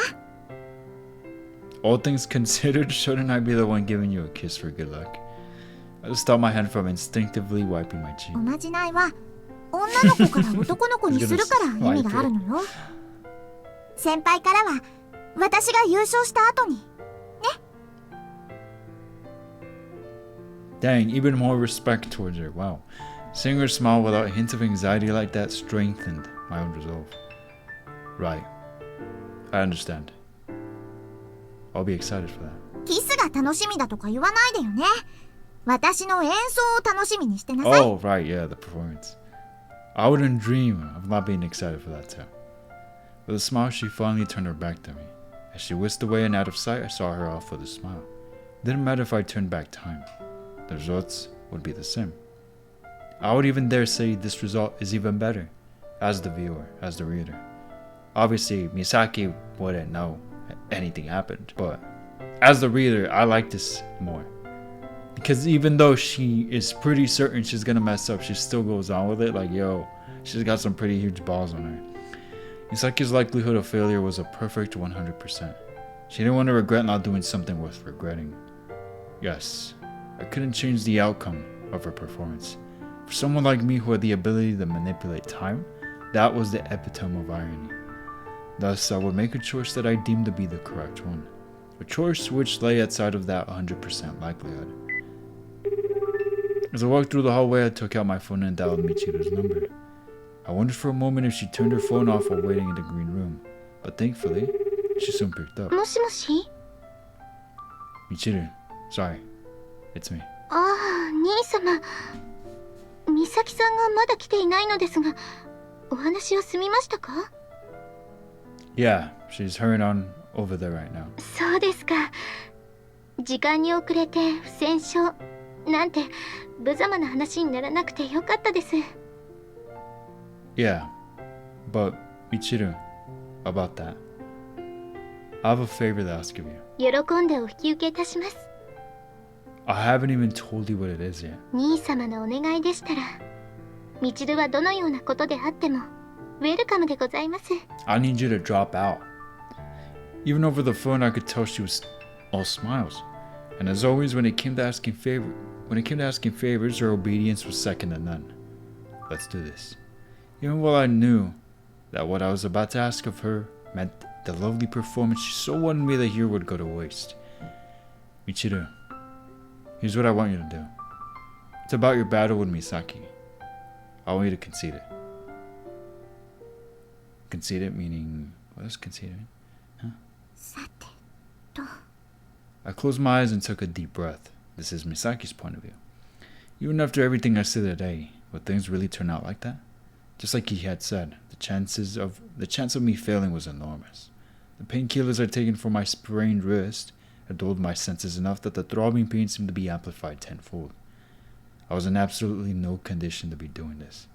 All things considered, shouldn't I be the one giving you a kiss for good luck? I stopped my hand from instinctively wiping my cheek. おまじないは女の子から男の子にするから意味があるのよ。先輩からは私が優勝した後にね。 Dang, even more respect towards her. Wow. Seeing her smile without a hint of anxiety like that strengthened my own resolve. Right. I understand. I'll be excited for that. キスが楽しみだとか言わないでよね。私の演奏を楽しみにしてなさい。 Oh, right, yeah, the performance. I wouldn't dream of not being excited for that too. With a smile, she finally turned her back to me. As she whisked away and out of sight, I saw her off with a smile. It didn't matter if I turned back time. The results would be the same. I would even dare say this result is even better, as the viewer, as the reader. Obviously, Misaki wouldn't know anything happened, but as the reader, I like this more. Because even though she is pretty certain she's gonna mess up, she still goes on with it. Like, yo, she's got some pretty huge balls on her. Misaki's likelihood of failure was a perfect 100%. She didn't want to regret not doing something worth regretting. Yes, I couldn't change the outcome of her performance. For someone like me who had the ability to manipulate time, that was the epitome of irony. Thus, I would make a choice that I deemed to be the correct one. A choice which lay outside of that 100% likelihood. As I walked through the hallway, I took out my phone and dialed Michiru's number. I wondered for a moment if she turned her phone off while waiting in the green room, but thankfully, she soon picked up. もしもし Michiru, sorry, it's me. ああ、兄様。美咲さんがまだ来ていないのですが、お話は済みましたか？ Yeah, she's hurrying on over there right now. そうですか。時間に遅れて不戦勝なんて無様な話にならなくてよかったです。 Yeah, but Michiru, about that. I have a favor to ask of you. 喜んでお引き受けいたします。 I haven't even told you what it is yet. 兄様のお願いでしたら、みちるはどのようなことであってもウェルカムでございます。 I need you to drop out. Even over the phone, I could tell she was all smiles. And as always, when it came to asking favors, her obedience was second to none. Let's do this. Even while I knew that what I was about to ask of her meant the lovely performance she so wanted me to hear would go to waste. Michiru, here's what I want you to do. It's about your battle with Misaki. I want you to concede it. Concede it meaning... What does concede mean? Huh? さてと I closed my eyes and took a deep breath. This is Misaki's point of view. Even after everything I said today, would things really turn out like that? Just like he had said, the chance of me failing was enormous. The painkillers I'd taken for my sprained wrist had dulled my senses enough that the throbbing pain seemed to be amplified tenfold. I was in absolutely no condition to be doing this.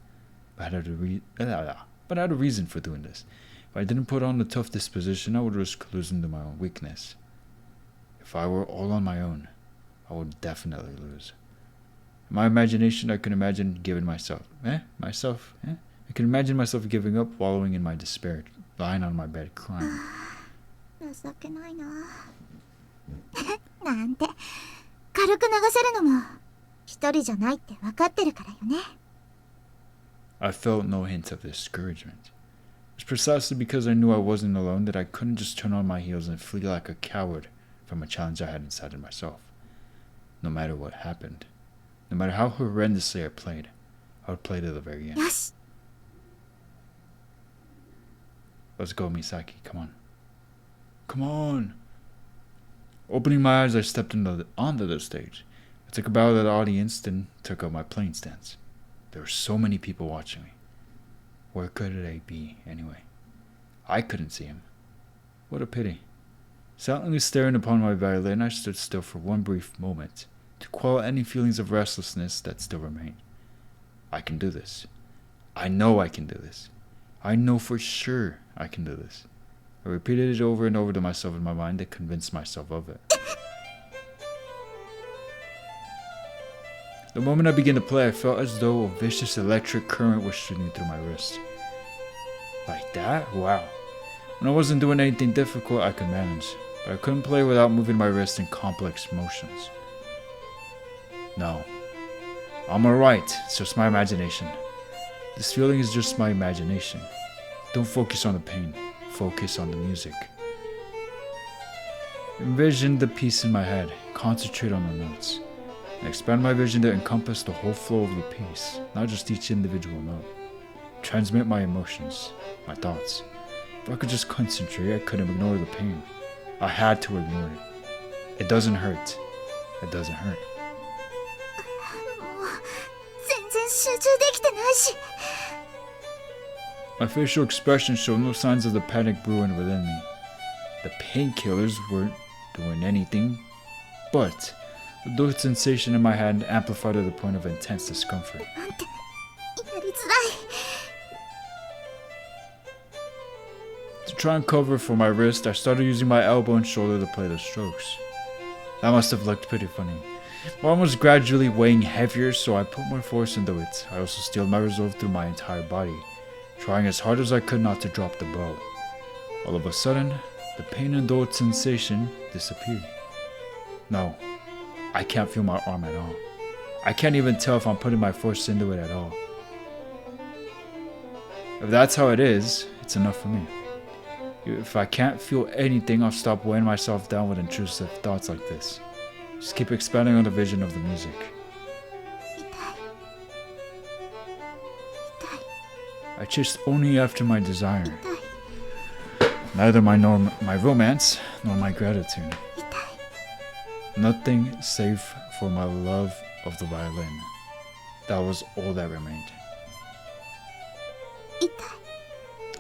But I had a reason for doing this. If I didn't put on a tough disposition, I would risk losing to my own weakness. If I were all on my own, I would definitely lose. In my imagination, I could imagine I could imagine myself giving up, wallowing in my despair, lying on my bed, crying. 情けないななんて軽く流せるのも一人じゃないって分かってるからよね。 I felt no hint of discouragement. It's precisely because I knew I wasn't alone that I couldn't just turn on my heels and flee like a coward from a challenge I had inside of myself. No matter what happened, no matter how horrendously I played, I would play to the very end. よし Let's go, Misaki, come on. Come on! Opening my eyes, I stepped onto the stage. I took a bow to the audience, then took up my playing stance. There were so many people watching me. Where could they be, anyway? I couldn't see him. What a pity. Silently staring upon my violin, I stood still for one brief moment, to quell any feelings of restlessness that still remained. I can do this. I know I can do this. I know for sure I can do this. I repeated it over and over to myself in my mind to convince myself of it. The moment I began to play, I felt as though a vicious electric current was shooting through my wrist. Like that? Wow. When I wasn't doing anything difficult, I could manage, but I couldn't play without moving my wrist in complex motions. No. I'm alright, it's just my imagination. This feeling is just my imagination. Don't focus on the pain, focus on the music. Envision the piece in my head, concentrate on the notes, and expand my vision to encompass the whole flow of the piece, not just each individual note. Transmit my emotions, my thoughts. If I could just concentrate, I couldn't ignore the pain. I had to ignore it. It doesn't hurt. It doesn't hurt. もう全然集中できてないし My facial expression showed no signs of the panic brewing within me. The painkillers weren't doing anything, but the dull sensation in my hand amplified to the point of intense discomfort. なんてやりづらい To try and cover for my wrist, I started using my elbow and shoulder to play the strokes. That must have looked pretty funny. My arm was gradually weighing heavier, so I put more force into it. I also steeled my resolve through my entire body, trying as hard as I could not to drop the bow. All of a sudden, The pain and dull sensation disappeared. No, I can't feel my arm at all. I can't even tell if I'm putting my force into it at all. If that's how it is, it's enough for me. If I can't feel anything, I'll stop weighing myself down with intrusive thoughts like this. Just keep expanding on the vision of the music. I chased only after my desire. Neither my romance nor my gratitude. Nothing save for my love of the violin. That was all that remained.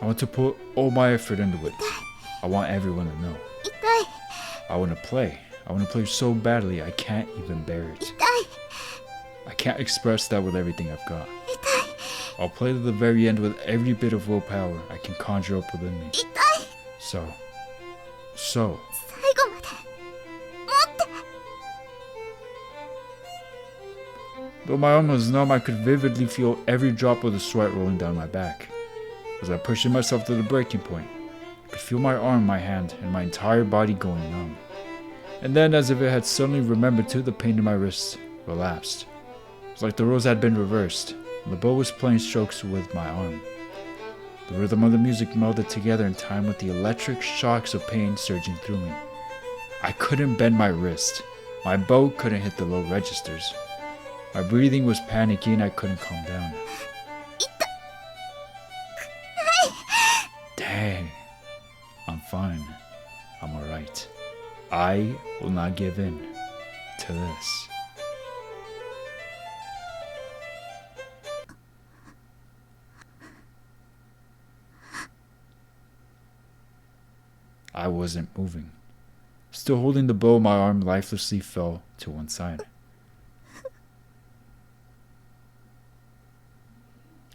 I want to put all my effort into it. I want everyone to know. I want to play. I want to play so badly I can't even bear it. I can't express that with everything I've got. I'll play to the very end with every bit of willpower I can conjure up within me. So. Though my arm was numb, I could vividly feel every drop of the sweat rolling down my back. As I pushed myself to the breaking point, I could feel my arm, my hand, and my entire body going numb. And then, as if it had suddenly remembered to, the pain in my wrist relapsed. It was like the roles had been reversed, and the bow was playing strokes with my arm. The rhythm of the music melded together in time with the electric shocks of pain surging through me. I couldn't bend my wrist. My bow couldn't hit the low registers. My breathing was panicky and I couldn't calm down. Dang. I'm fine. I'm alright. I will not give in to this. I wasn't moving. Still holding the bow, my arm lifelessly fell to one side.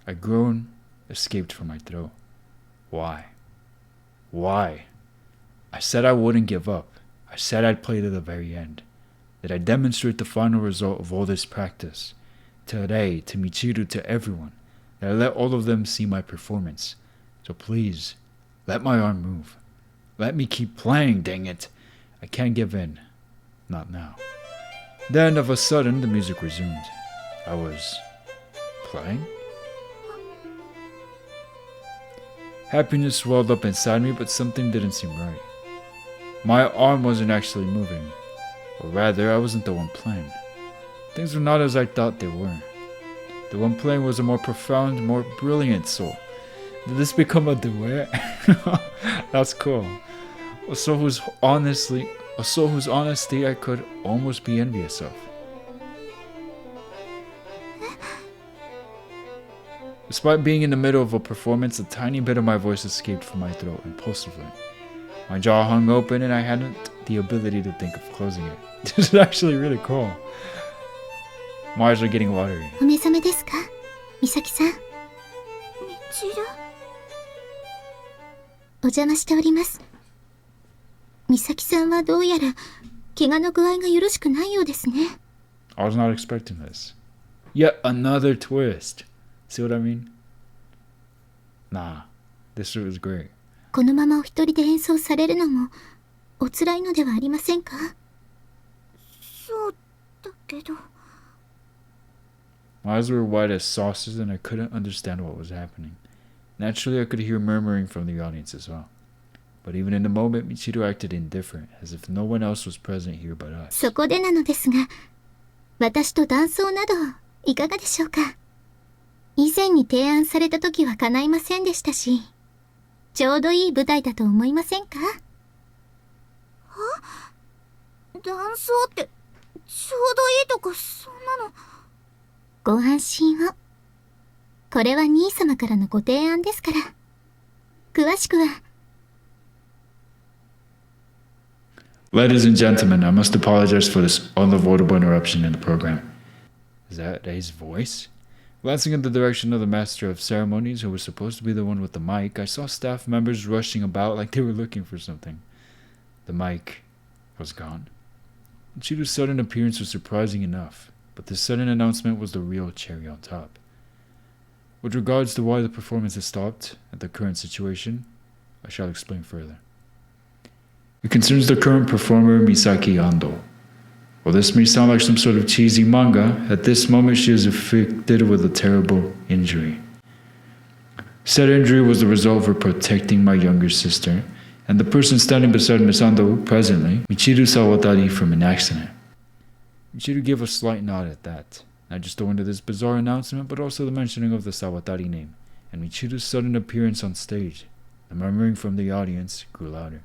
A groan escaped from my throat. Why? Why? I said I wouldn't give up. I said I'd play to the very end. That I'd demonstrate the final result of all this practice. To Rei, to Michiru, to everyone. That I let all of them see my performance. So please, let my arm move. Let me keep playing, dang it. I can't give in. Not now. Then, of a sudden, the music resumed. I was playing? Happiness swelled up inside me, but something didn't seem right. My arm wasn't actually moving. Or rather, I wasn't the one playing. Things were not as I thought they were. The one playing was a more profound, more brilliant soul. Did this become a duet? That's cool. A soul whose honesty I could almost be envious of. Despite being in the middle of a performance, a tiny bit of my voice escaped from my throat impulsively. My jaw hung open and I hadn't the ability to think of closing it. This is actually really cool. My eyes are getting watery. お目覚めですか、美咲さん。お邪魔しております。美咲さんはどうやら怪我の具合がよろしくないようですね。I was not expecting this. Yet another twist. See what I mean? Nah, this was great. このままお一人で演奏されるのもお辛いのではありませんか？そうだけど。My eyes were wide as saucers and I couldn't understand what was happening. Naturally, I could hear murmuring from the audience as well. But even in the moment, Michiru acted indifferent, as if no one else was present here but us. そこでなのですが、私と伴奏などいかがでしょうか？以前に提案された時は叶いませんでしたし、ちょうどいい舞台だと思いませんか？伴奏ってちょうどいいとかそんなの。ご安心を。これは兄様からのご提案ですから。詳しくは。Ladies and gentlemen, I must apologize for this unavoidable interruption in the program. Is that Rei's voice? Glancing in the direction of the master of ceremonies, who was supposed to be the one with the mic, I saw staff members rushing about like they were looking for something. The mic was gone. Chihiru's sudden appearance was surprising enough, but this sudden announcement was the real cherry on top. With regards to why the performance has stopped, at the current situation, I shall explain further. It concerns the current performer Misaki Ando. While this may sound like some sort of cheesy manga, at this moment she is afflicted with a terrible injury. Said injury was the result of her protecting my younger sister, and the person standing beside Miss Ando presently, Michiru Sawatari, from an accident. Michiru gave a slight nod at that, not just owing to this bizarre announcement, but also the mentioning of the Sawatari name, and Michiru's sudden appearance on stage. The murmuring from the audience grew louder.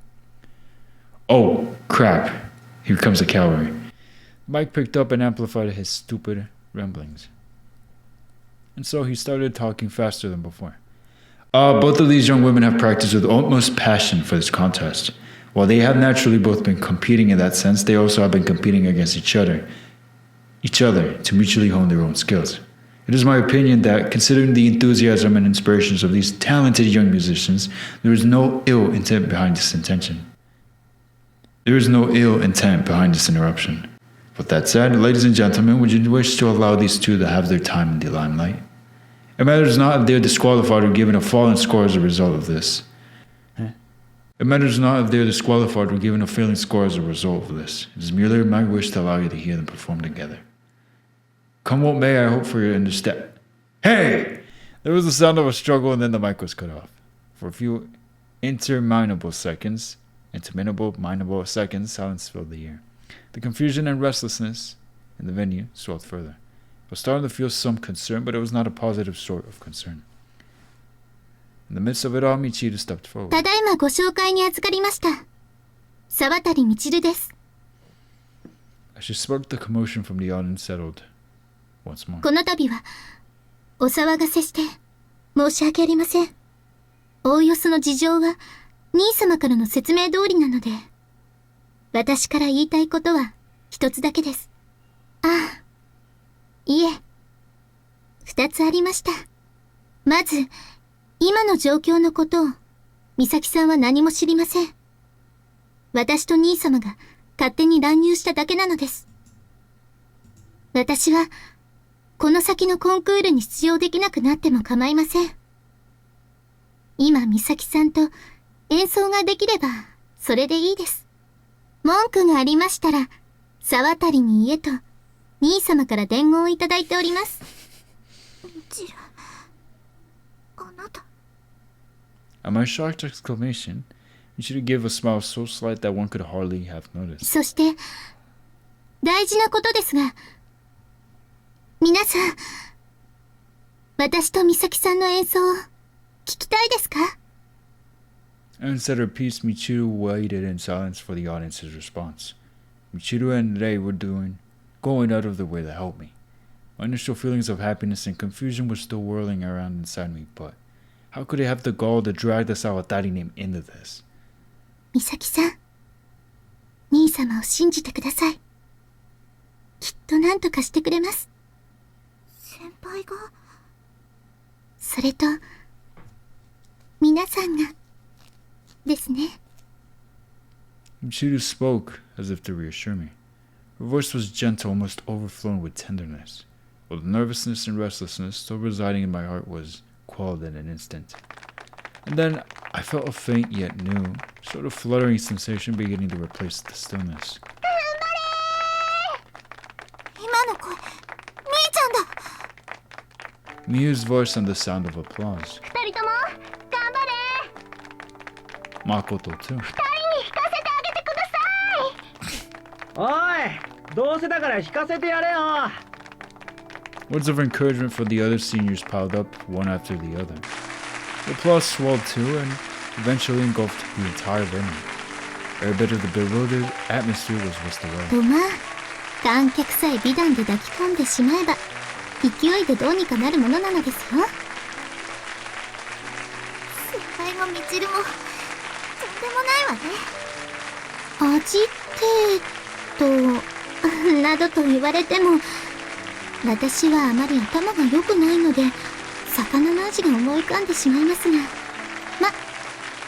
Oh, crap. Here comes a cavalry. Mike picked up and amplified his stupid ramblings. And so he started talking faster than before. Both of these young women have practiced with utmost passion for this contest. While they have naturally both been competing in that sense, they also have been competing against each other to mutually hone their own skills. It is my opinion that, considering the enthusiasm and inspirations of these talented young musicians, there is no ill intent behind this interruption. With that said, ladies and gentlemen, would you wish to allow these two to have their time in the limelight? It matters not if they are disqualified or given a falling score as a result of this. It matters not if they are disqualified or given a failing score as a result of this. It is merely my wish to allow you to hear them perform together. Come what may, I hope for your understand. Hey! There was the sound of a struggle and then the mic was cut off. For a few interminable seconds, silence filled the air. The confusion and restlessness in the venue swelled further. I was starting to feel some concern, but it was not a positive sort of concern. In the midst of it all, Michiru stepped forward. ただいまご紹介に預かりました。沢渡みちるです。As she spoke, the commotion from the audience settled once more. この度はお騒がせして申し訳ありません。おおよその事情は兄様からの説明通りなので、私から言いたいことは一つだけです。ああ、いえ、二つありました。まず、今の状況のことを、美咲さんは何も知りません。私と兄様が勝手に乱入しただけなのです。私は、この先のコンクールに出場できなくなっても構いません。今、美咲さんと演奏ができれば、それでいいです。文句がありましたら、沢渡に言えと、兄様から伝言をいただいております。ジル、あなた。At my shocked exclamation, Michiru gave a smile so slight that one could hardly have noticed. そして、大事なことですが、皆さん、私と美咲さんの演奏を聞きたいですか? And said her piece, Michiru waited in silence for the audience's response. Michiru and Rei were going out of their way to help me. My initial feelings of happiness and confusion were still whirling around inside me, but how could they have the gall to drag the Sawatari name into this? 美咲さん、兄様を信じてください。きっと何とかしてくれます。先輩が？それと、皆さんが、ですね。Michiru spoke as if to reassure me. Her voice was gentle, almost overflowing with tenderness, while the nervousness and restlessness still residing in my heart was quelled in an instant. And then I felt a faint yet new, sort of fluttering sensation beginning to replace the stillness. 今の声、兄ちゃんだ。Miyu's voice and the sound of applause. 二人とも頑張れ。 Makoto too. 二人に弾かせてあげてください。おい、どうせだから弾かせてやれよ。 Words of encouragement for the other seniors piled up, one after the other. The applause swelled too, and eventually engulfed the entire venue. Every bit of the bewildered atmosphere was whisked away. とまあ、観客さえ美談で抱き込んでしまえば、勢いでどうにかなるものなのですよ。先輩もみちるも、とんでもないわね。アジテート、などと言われても、私はあまり頭が良くないので、魚の味が思い浮かんでしまいますが、ま、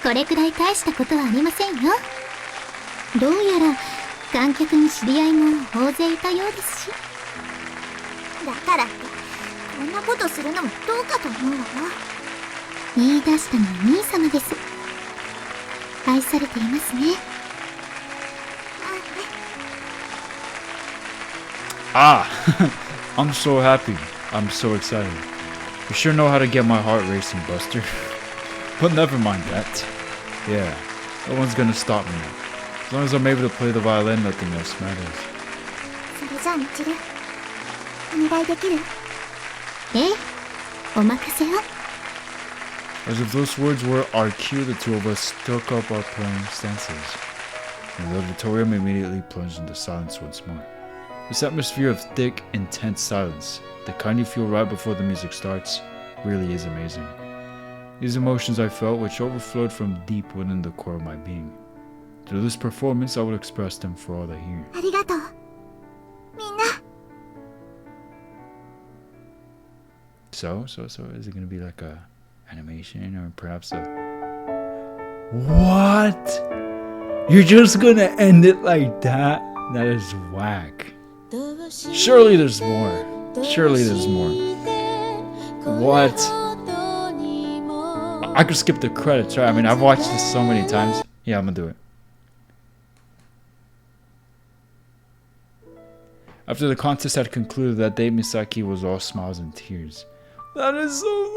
これくらい大したことはありませんよ。どうやら観客に知り合いも大勢いたようですし。だからってこんなことするのもどうかと思うわよ。言い出したのは兄様です。愛されていますね。Ah! I'm so happy. I'm so excited. You sure know how to get my heart racing, Buster. But never mind that. Yeah, no one's gonna stop me now. As long as I'm able to play the violin, nothing else matters. それじゃあみちる、お願いできる？ええ、お任せを。As if those words were our cue, the two of us took up our playing stances. And the auditorium immediately plunged into silence once more. This atmosphere of thick, intense silence, the kind you feel right before the music starts, really is amazing. These emotions I felt, which overflowed from deep within the core of my being. Through this performance, I would express them for all to hear. ありがとう。みんな。So, is it gonna be like a animation or perhaps a... What? You're just gonna end it like that? That is whack. Surely there's more. Surely there's more. What? I could skip the credits, right? I mean, I've watched this so many times. Yeah, I'm gonna do it. After the contest had concluded that day, Misaki was all smiles and tears. That is so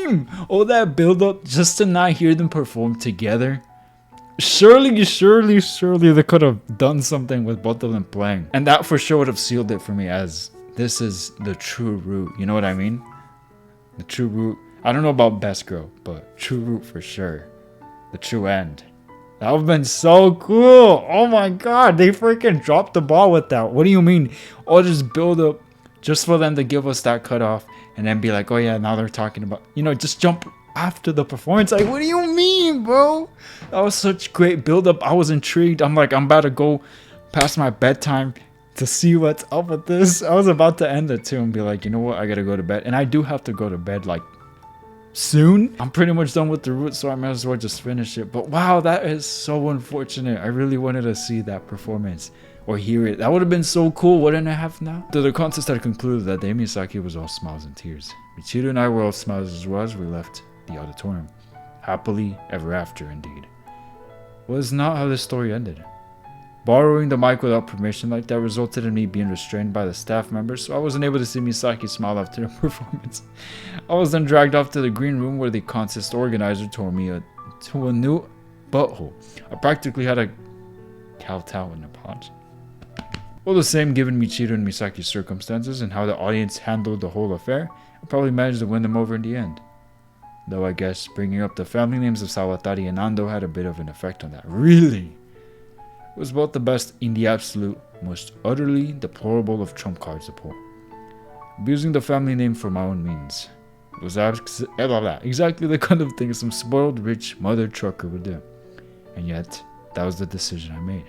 lame! All that build-up just to not hear them perform together. Surely they could have done something with both of them playing. And that for sure would have sealed it for me, as this is the true route. You know what I mean? The true route. I don't know about best girl, but true route for sure. The true end. That would have been so cool. Oh my god, they freaking dropped the ball with that. What do you mean? All this build up just for them to give us that cutoff and then be like, oh yeah, now they're talking about, you know, just jump after the performance. Like, what do you mean, bro? That was such great build up. I was intrigued. I'm like, I'm about to go past my bedtime to see what's up with this. I was about to end it too and be like, you know what? I gotta go to bed. And I do have to go to bed like soon. I'm pretty much done with the route, so I might as well just finish it. But wow, that is so unfortunate. I really wanted to see that performance or hear it. That would have been so cool, wouldn't it have now? The contest had concluded that day. Misaki was all smiles and tears. Michiru and I were all smiles as well as we left the auditorium. Happily ever after, indeed. Was not how this story ended. Borrowing the mic without permission like that resulted in me being restrained by the staff members, so I wasn't able to see Misaki smile after the performance. I was then dragged off to the green room where the contest organizer tore me to a new butthole. I practically had a kowtow in a pot. All the same, given Michiru and Misaki's circumstances and how the audience handled the whole affair, I probably managed to win them over in the end. Though I guess bringing up the family names of Sawatari and Ando had a bit of an effect on that. Really? It was both the best in the absolute, most utterly deplorable of trump card support. Abusing the family name for my own means. It was exactly the kind of thing some spoiled rich mother trucker would do. And yet, that was the decision I made.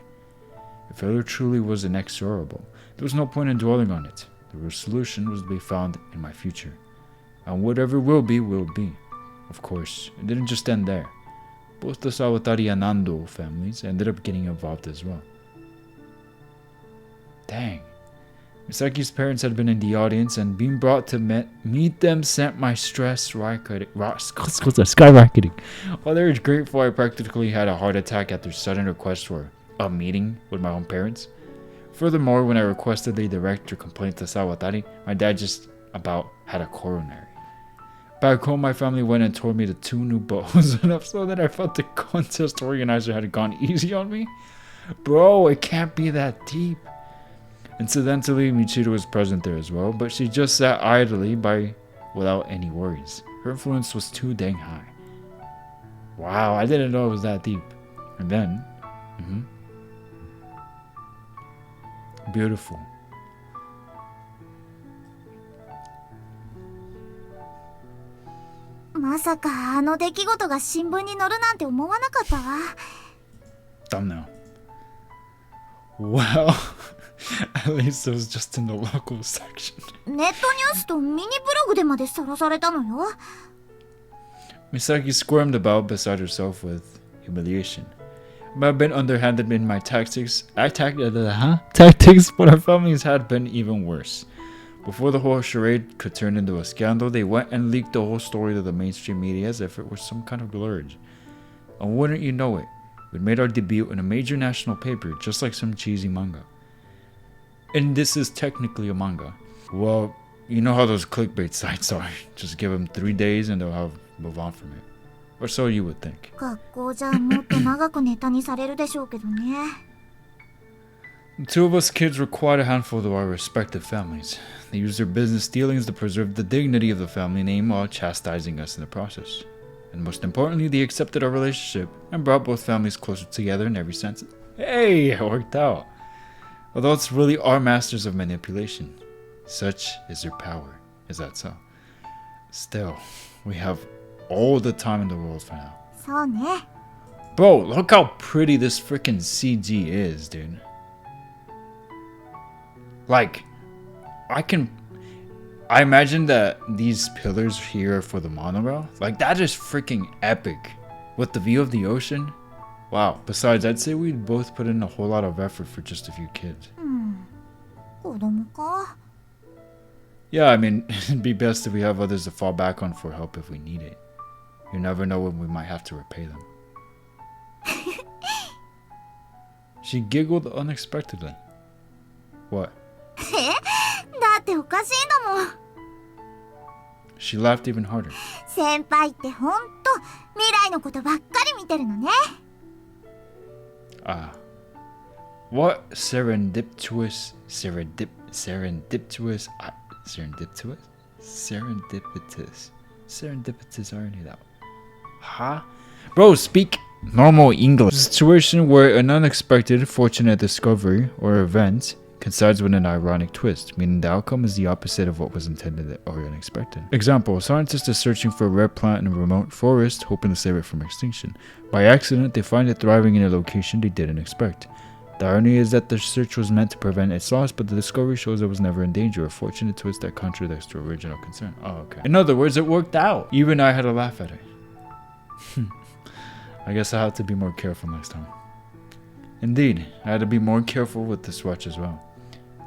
If failure truly was inexorable, there was no point in dwelling on it. The real solution was to be found in my future. And whatever will be, will be. Of course, it didn't just end there. Both the Sawatari and Ando families ended up getting involved as well. Dang. Misaki's parents had been in the audience, and being brought to meet them sent my stress skyrocketing. While they were grateful, I practically had a heart attack at their sudden request for a meeting with my own parents. Furthermore, when I requested they direct their complaint to Sawatari, my dad just about had a coronary. Back home, my family went and told me the 2 new buttholes enough so that I felt the contest organizer had gone easy on me. Bro, it can't be that deep. Incidentally, Michiru was present there as well, but she just sat idly by without any worries. Her influence was too dang high. Wow, I didn't know it was that deep. And then, beautiful. Thumbnail. Well, at least it was just in the local section. ネットニュースとミニブログでまでさらされたのよ。 Misaki squirmed about beside herself with humiliation. I might have been underhanded in my tactics, but our families had been even worse. Before the whole charade could turn into a scandal, they went and leaked the whole story to the mainstream media as if it was some kind of glurge. And wouldn't you know it, we'd made our debut in a major national paper just like some cheesy manga. And this is technically a manga. Well, you know how those clickbait sites are. Just give them 3 days and they'll move on from it. Or so you would think. 学校じゃもっと長くネタにされるでしょうけどね。The two of us kids were quite a handful to our respective families. They used their business dealings to preserve the dignity of the family name while chastising us in the process. And most importantly, they accepted our relationship and brought both families closer together in every sense. Hey, it worked out. Although it's really our masters of manipulation. Such is their power. Is that so? Still, we have all the time in the world for now. そうね。 Bro, look how pretty this freaking CG is, dude. Like, I imagine that these pillars here are for the monorail. Like, that is freaking epic. With the view of the ocean. Wow. Besides, I'd say we'd both put in a whole lot of effort for just a few kids. 子供か。 Yeah, I mean, it'd be best if we have others to fall back on for help if we need it. You never know when we might have to repay them. She giggled unexpectedly. What? だっておかしいんだもん。 She laughed even harder. 先輩ってほんと未来のことばっかり見てるのね。 Ah. What serendipitous, irony that. Huh? Bro, speak normal English. A situation where an unexpected, fortunate discovery or event coincides with an ironic twist, meaning the outcome is the opposite of what was intended or unexpected. Example, a scientist is searching for a rare plant in a remote forest, hoping to save it from extinction. By accident, they find it thriving in a location they didn't expect. The irony is that the search was meant to prevent its loss, but the discovery shows it was never in danger, a fortunate twist that contradicts the original concern. Oh, okay. In other words, it worked out. Even I had to laugh at it. I guess I have to be more careful next time. Indeed, I had to be more careful with this watch as well.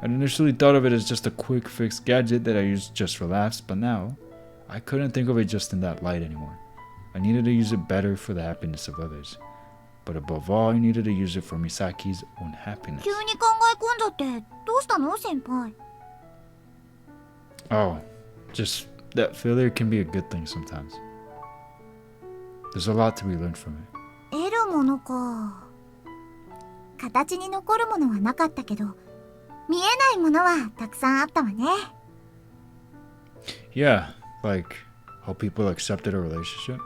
I'd initially thought of it as just a quick fix gadget that I used just for laughs, but now, I couldn't think of it just in that light anymore. I needed to use it better for the happiness of others. But above all, I needed to use it for Misaki's own happiness. 急に考え込んじゃってどうしたの先輩。 Oh, just that failure can be a good thing sometimes. There's a lot to be learned from it. 得るものか。形に残るものはなかったけど、見えないものはたくさんあったわね。 Yeah, like how people accepted a relationship.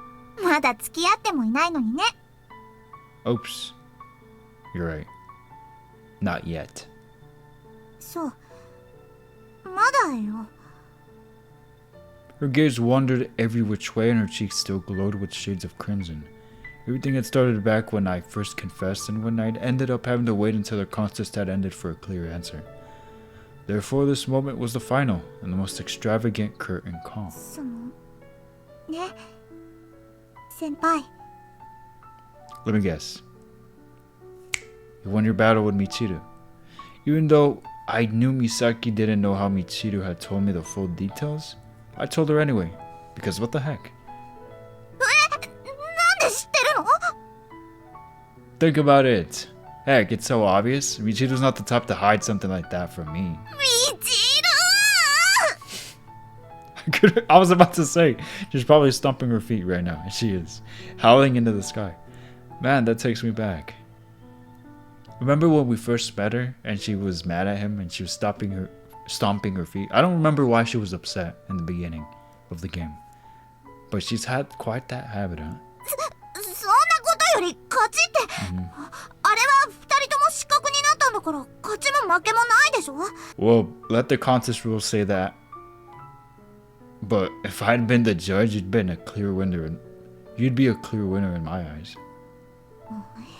まだ付き合ってもいないのにね。 Oops. You're right. Not yet. そう。まだよ。 Her gaze wandered every which way and her cheeks still glowed with shades of crimson. Everything had started back when I first confessed and when I'd ended up having to wait until the contest had ended for a clear answer. Therefore, this moment was the final and the most extravagant curtain call. そのね、先輩。 Let me guess. You won your battle with Michiru. Even though I knew Misaki didn't know how Michiru had told me the full details, I told her anyway, because what the heck? なんで知ってるの？ Think about it. Heck, it's so obvious. Michiru's not the type to hide something like that from me. ミチル！ I was about to say, she's probably stomping her feet right now, and she is, howling into the sky. Man, that takes me back. Remember when we first met her, and she was mad at him, and she was stomping her feet? I don't remember why she was upset in the beginning of the game. But she's had quite that habit, huh? そんなことより勝ちって、あれは二人とも失格になったんだから勝ちも負けもないでしょ？ Well, let the contest rules say that. But if I'd been the judge, you'd been a clear winner. You'd be a clear winner in my eyes.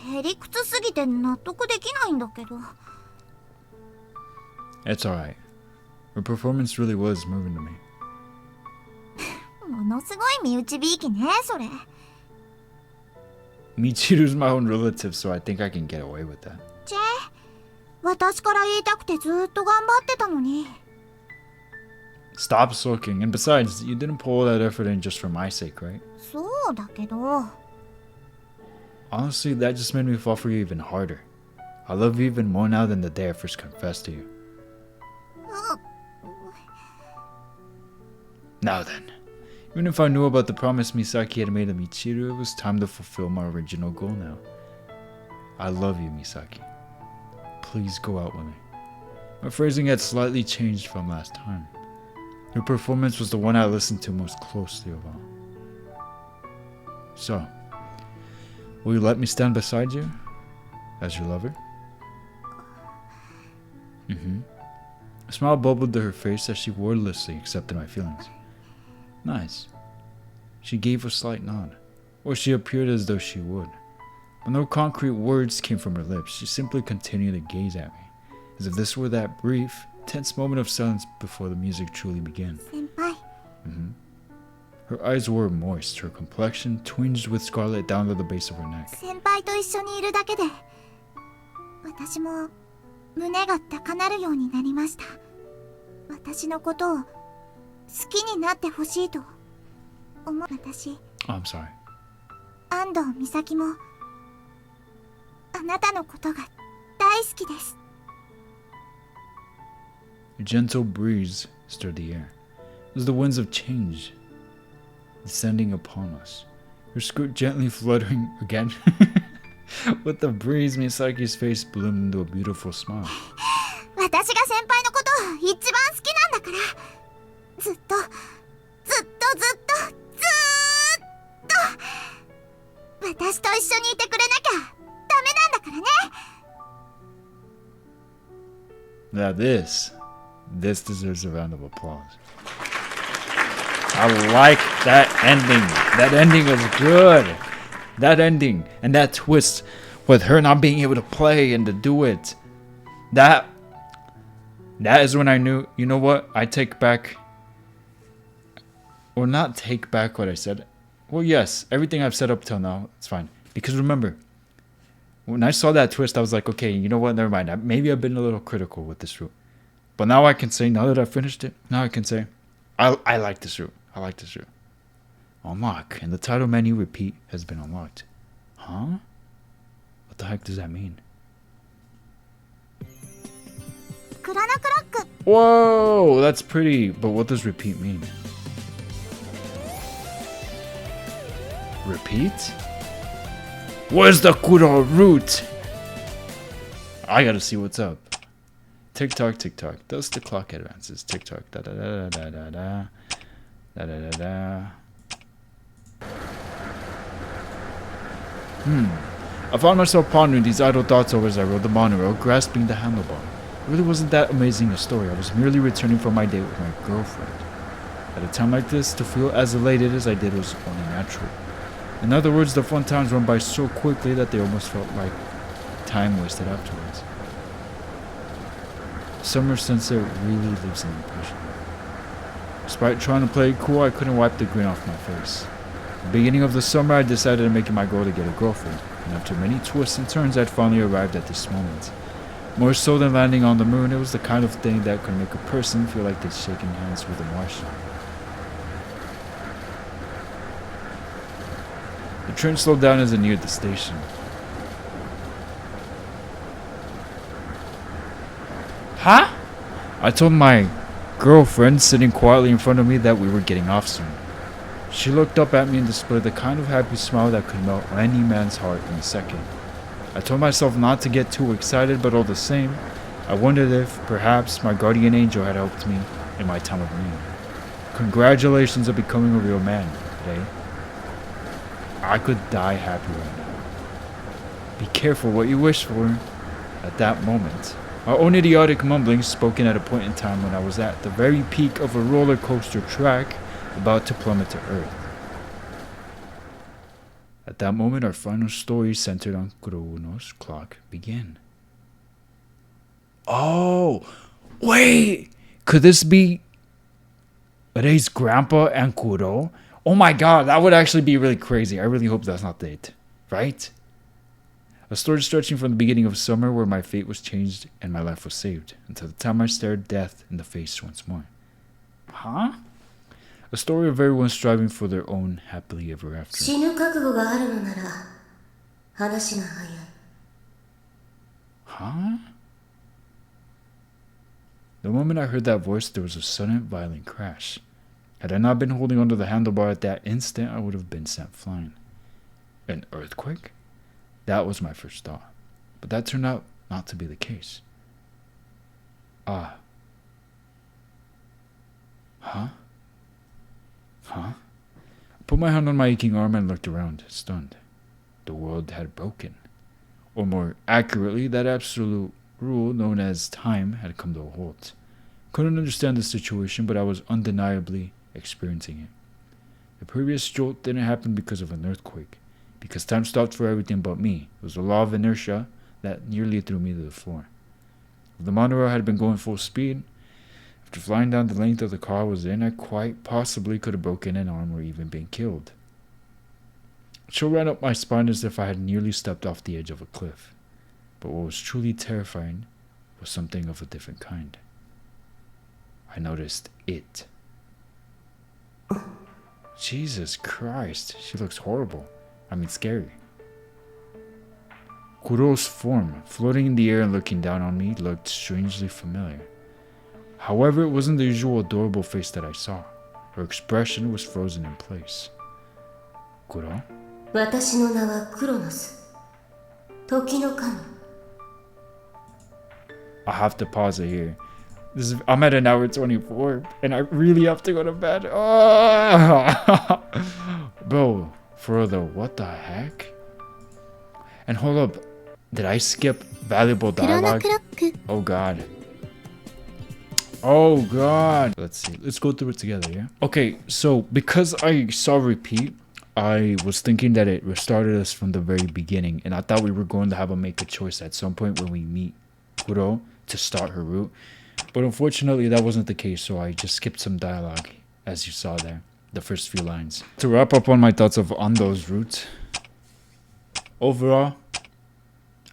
へりくつすぎて納得できないんだけど。 It's alright. Her performance really was moving to me. ものすごい身内びいきね、それ。 Michiru's my own relative, so I think I can get away with that. チェ、私から言いたくてずっと頑張ってたのに。 Stop sulking. And besides, you didn't put all that effort in just for my sake, right? そうだけど。 Honestly, that just made me fall for you even harder. I love you even more now than the day I first confessed to you. Now then, even if I knew about the promise Misaki had made to Michiru, it was time to fulfill my original goal now. I love you, Misaki. Please go out with me. My phrasing had slightly changed from last time. Your performance was the one I listened to most closely of all. So, will you let me stand beside you as your lover? A smile bubbled to her face as she wordlessly accepted my feelings. Nice. She gave a slight nod, or she appeared as though she would. But no concrete words came from her lips. She simply continued to gaze at me, as if this were that brief, tense moment of silence before the music truly began. Senpai. Her eyes were moist, her complexion twinged with scarlet down to the base of her neck. 先輩と一緒にいるだけで私も胸が高鳴るようになりました。私のことを好きになってほしいと思う私。Oh, I'm sorry. 安藤美咲もあなたのことが大好きです。 A gentle breeze stirred the air. It was the winds of change descending upon us. Her skirt gently fluttering again. With the breeze, Misaki's face bloomed into a beautiful smile. 私が先輩のことを一番好きなんだから、ずっと私と一緒にいてくれなきゃダメなんだからね。 Now this deserves a round of applause. I like that ending. That ending was good. That ending and that twist with her not being able to play and to do it. That is when I knew, you know what? I take back, or not take back what I said. Well, yes, everything I've said up till now, it's fine. Because remember, when I saw that twist, I was like, okay, you know what? Never mind. Maybe I've been a little critical with this route. But now I can say, now that I've finished it, now I can say, I like this route. I like this route. Unlock. And the title menu repeat has been unlocked. Huh? What the heck does that mean? Chronoclock. Whoa, that's pretty. But what does repeat mean? Repeat? Where's the Kuro route? I gotta see what's up. Tick tock, tick tock. Thus the clock advances. Tick tock. Da da da da da da da da da da. I found myself pondering these idle thoughts over as I rode the monorail, grasping the handlebar. It really wasn't that amazing a story. I was merely returning from my date with my girlfriend. At a time like this, to feel as elated as I did was only natural. In other words, the fun times went by so quickly that they almost felt like time wasted afterwards. Summer sunset really leaves an impression. Despite trying to play it cool, I couldn't wipe the grin off my face. At the beginning of the summer, I decided to make it my goal to get a girlfriend, and after many twists and turns, I'd finally arrived at this moment. More so than landing on the moon, it was the kind of thing that could make a person feel like they'd shaken hands with a Martian. The train slowed down as it neared the station. Huh? I told my girlfriend sitting quietly in front of me that we were getting off soon. She looked up at me and displayed the kind of happy smile that could melt any man's heart in a second. I told myself not to get too excited, but all the same, I wondered if, perhaps, my guardian angel had helped me in my time of need. Congratulations on becoming a real man, eh? I could die happy right now. Be careful what you wish for. At that moment, our own idiotic mumblings spoken at a point in time when I was at the very peak of a roller coaster track about to plummet to earth. At that moment, our final story centered on Kurouno's clock began. Oh, wait! Could this be Rei's grandpa and Kuro? Oh my god, that would actually be really crazy. I really hope that's not it. Right? A story stretching from the beginning of summer where my fate was changed and my life was saved, until the time I stared death in the face once more. Huh? A story of everyone striving for their own happily ever after. 死ぬ覚悟があるのなら話が早い。Huh? The moment I heard that voice, there was a sudden violent crash. Had I not been holding onto the handlebar at that instant, I would have been sent flying. An earthquake? That was my first thought. But that turned out not to be the case. Ah. Huh? I put my hand on my aching arm and looked around, stunned. The world had broken. Or more accurately, that absolute rule known as time had come to a halt. Couldn't understand the situation, but I was undeniably experiencing it. The previous jolt didn't happen because of an earthquake, because time stopped for everything but me. It was a law of inertia that nearly threw me to the floor. If the monorail had been going full speed, after flying down the length of the car I was in, I quite possibly could have broken an arm or even been killed. A chill ran up my spine as if I had nearly stepped off the edge of a cliff. But what was truly terrifying was something of a different kind. I noticed it. Jesus Christ, she looks horrible. I mean, scary. Kuro's form, floating in the air and looking down on me, looked strangely familiar. However, it wasn't the usual adorable face that I saw. Her expression was frozen in place. Kuro? 私の名はクロノス。時の神。I'll have to pause it here. I'm at an hour 24, and I really have to go to bed. Oh! Bro, for real though, what the heck? And hold up, did I skip valuable dialogue? Oh god. Oh god. Let's see, let's go through it together, yeah? Okay, so because I saw repeat, I was thinking that it restarted us from the very beginning, and I thought we were going to have to make a choice at some point when we meet Kuro to start her route. But unfortunately, that wasn't the case, so I just skipped some dialogue, as you saw there, the first few lines. To wrap up on my thoughts on those routes, overall,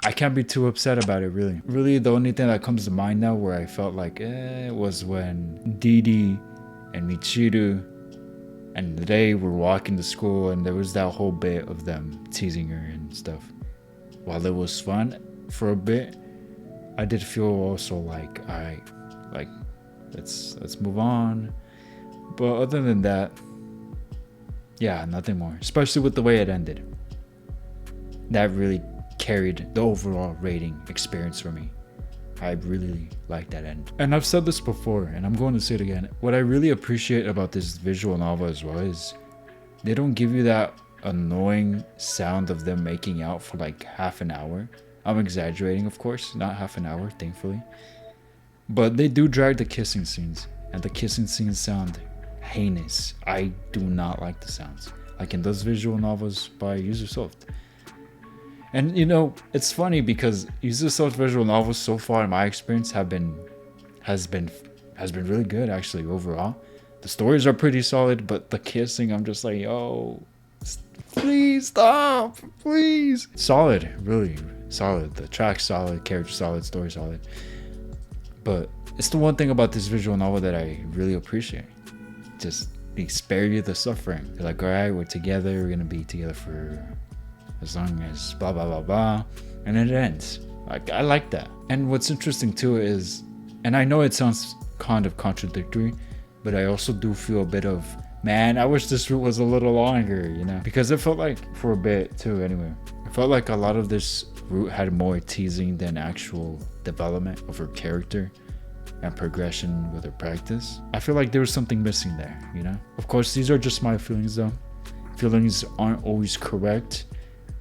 I can't be too upset about it, really. Really, the only thing that comes to mind now where I felt like, was when Didi and Michiru and Rei were walking to school, and there was that whole bit of them teasing her and stuff. While it was fun for a bit, I did feel also like, alright, like, let's move on. But other than that, yeah, nothing more. Especially with the way it ended. That really carried the overall rating experience for me. I really like that end. And I've said this before, and I'm going to say it again. What I really appreciate about this visual novel as well is they don't give you that annoying sound of them making out for like half an hour. I'm exaggerating, of course, not half an hour, thankfully. But they do drag the kissing scenes, and the kissing scenes sound heinous. I do not like the sounds, like in those visual novels by Ubisoft. And you know, it's funny because Ubisoft visual novels so far, in my experience, has been really good actually overall. The stories are pretty solid, but the kissing, I'm just like, yo, please stop, please. Solid, really solid. The track's solid, character solid, story solid. But it's the one thing about this visual novel that I really appreciate. Just they spare you the suffering. They're like, all right, we're together. We're gonna be together for as long as blah blah blah blah, and it ends. Like, I like that. And what's interesting too is, and I know it sounds kind of contradictory, but I also do feel a bit of, man, I wish this route was a little longer, you know, because it felt like, for a bit too anyway, it felt like a lot of this route had more teasing than actual development of her character and progression with her practice. I feel like there was something missing there, you know. Of course, these are just my feelings though. Feelings aren't always correct.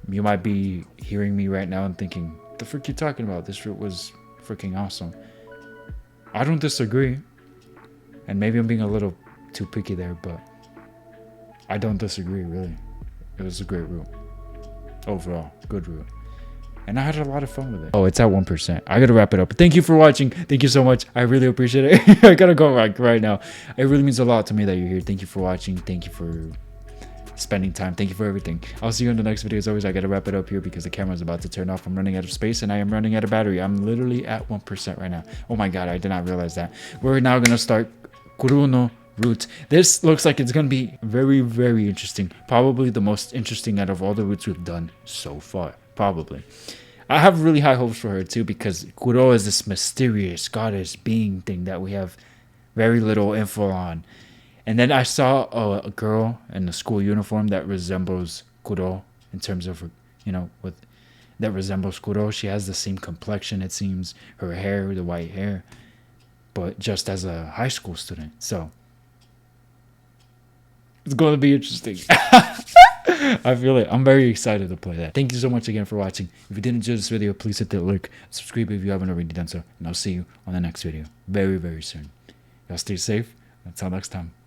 You might be hearing me right now and thinking, the frick you talking about? This route was freaking awesome. I don't disagree. And maybe I'm being a little too picky there, but I don't disagree, really. It was a great route. Overall, good route. And I had a lot of fun with it. Oh, it's at 1%. I gotta wrap it up. Thank you for watching. Thank you so much. I really appreciate it. I gotta go right now. It really means a lot to me that you're here. Thank you for watching. Thank you for spending time. Thank you for everything. I'll see you in the next video. As always, I gotta wrap it up here because the camera's about to turn off. I'm running out of space and I am running out of battery. I'm literally at 1% right now. Oh my god, I did not realize that. We're now gonna start Chrono route. This looks like it's gonna be very, very interesting. Probably the most interesting out of all the routes we've done so far. Probably. I have really high hopes for her too, because Kuro is this mysterious goddess being thing that we have very little info on. And then I saw a girl in a school uniform that resembles Kuro in terms of, that resembles Kuro. She has the same complexion, it seems, her hair, the white hair, but just as a high school student. So it's going to be interesting. I feel it. I'm very excited to play that. Thank you so much again for watching. If you did enjoy this video, please hit that like, subscribe if you haven't already done so, and I'll see you on the next video very, very soon. Y'all stay safe. Until next time.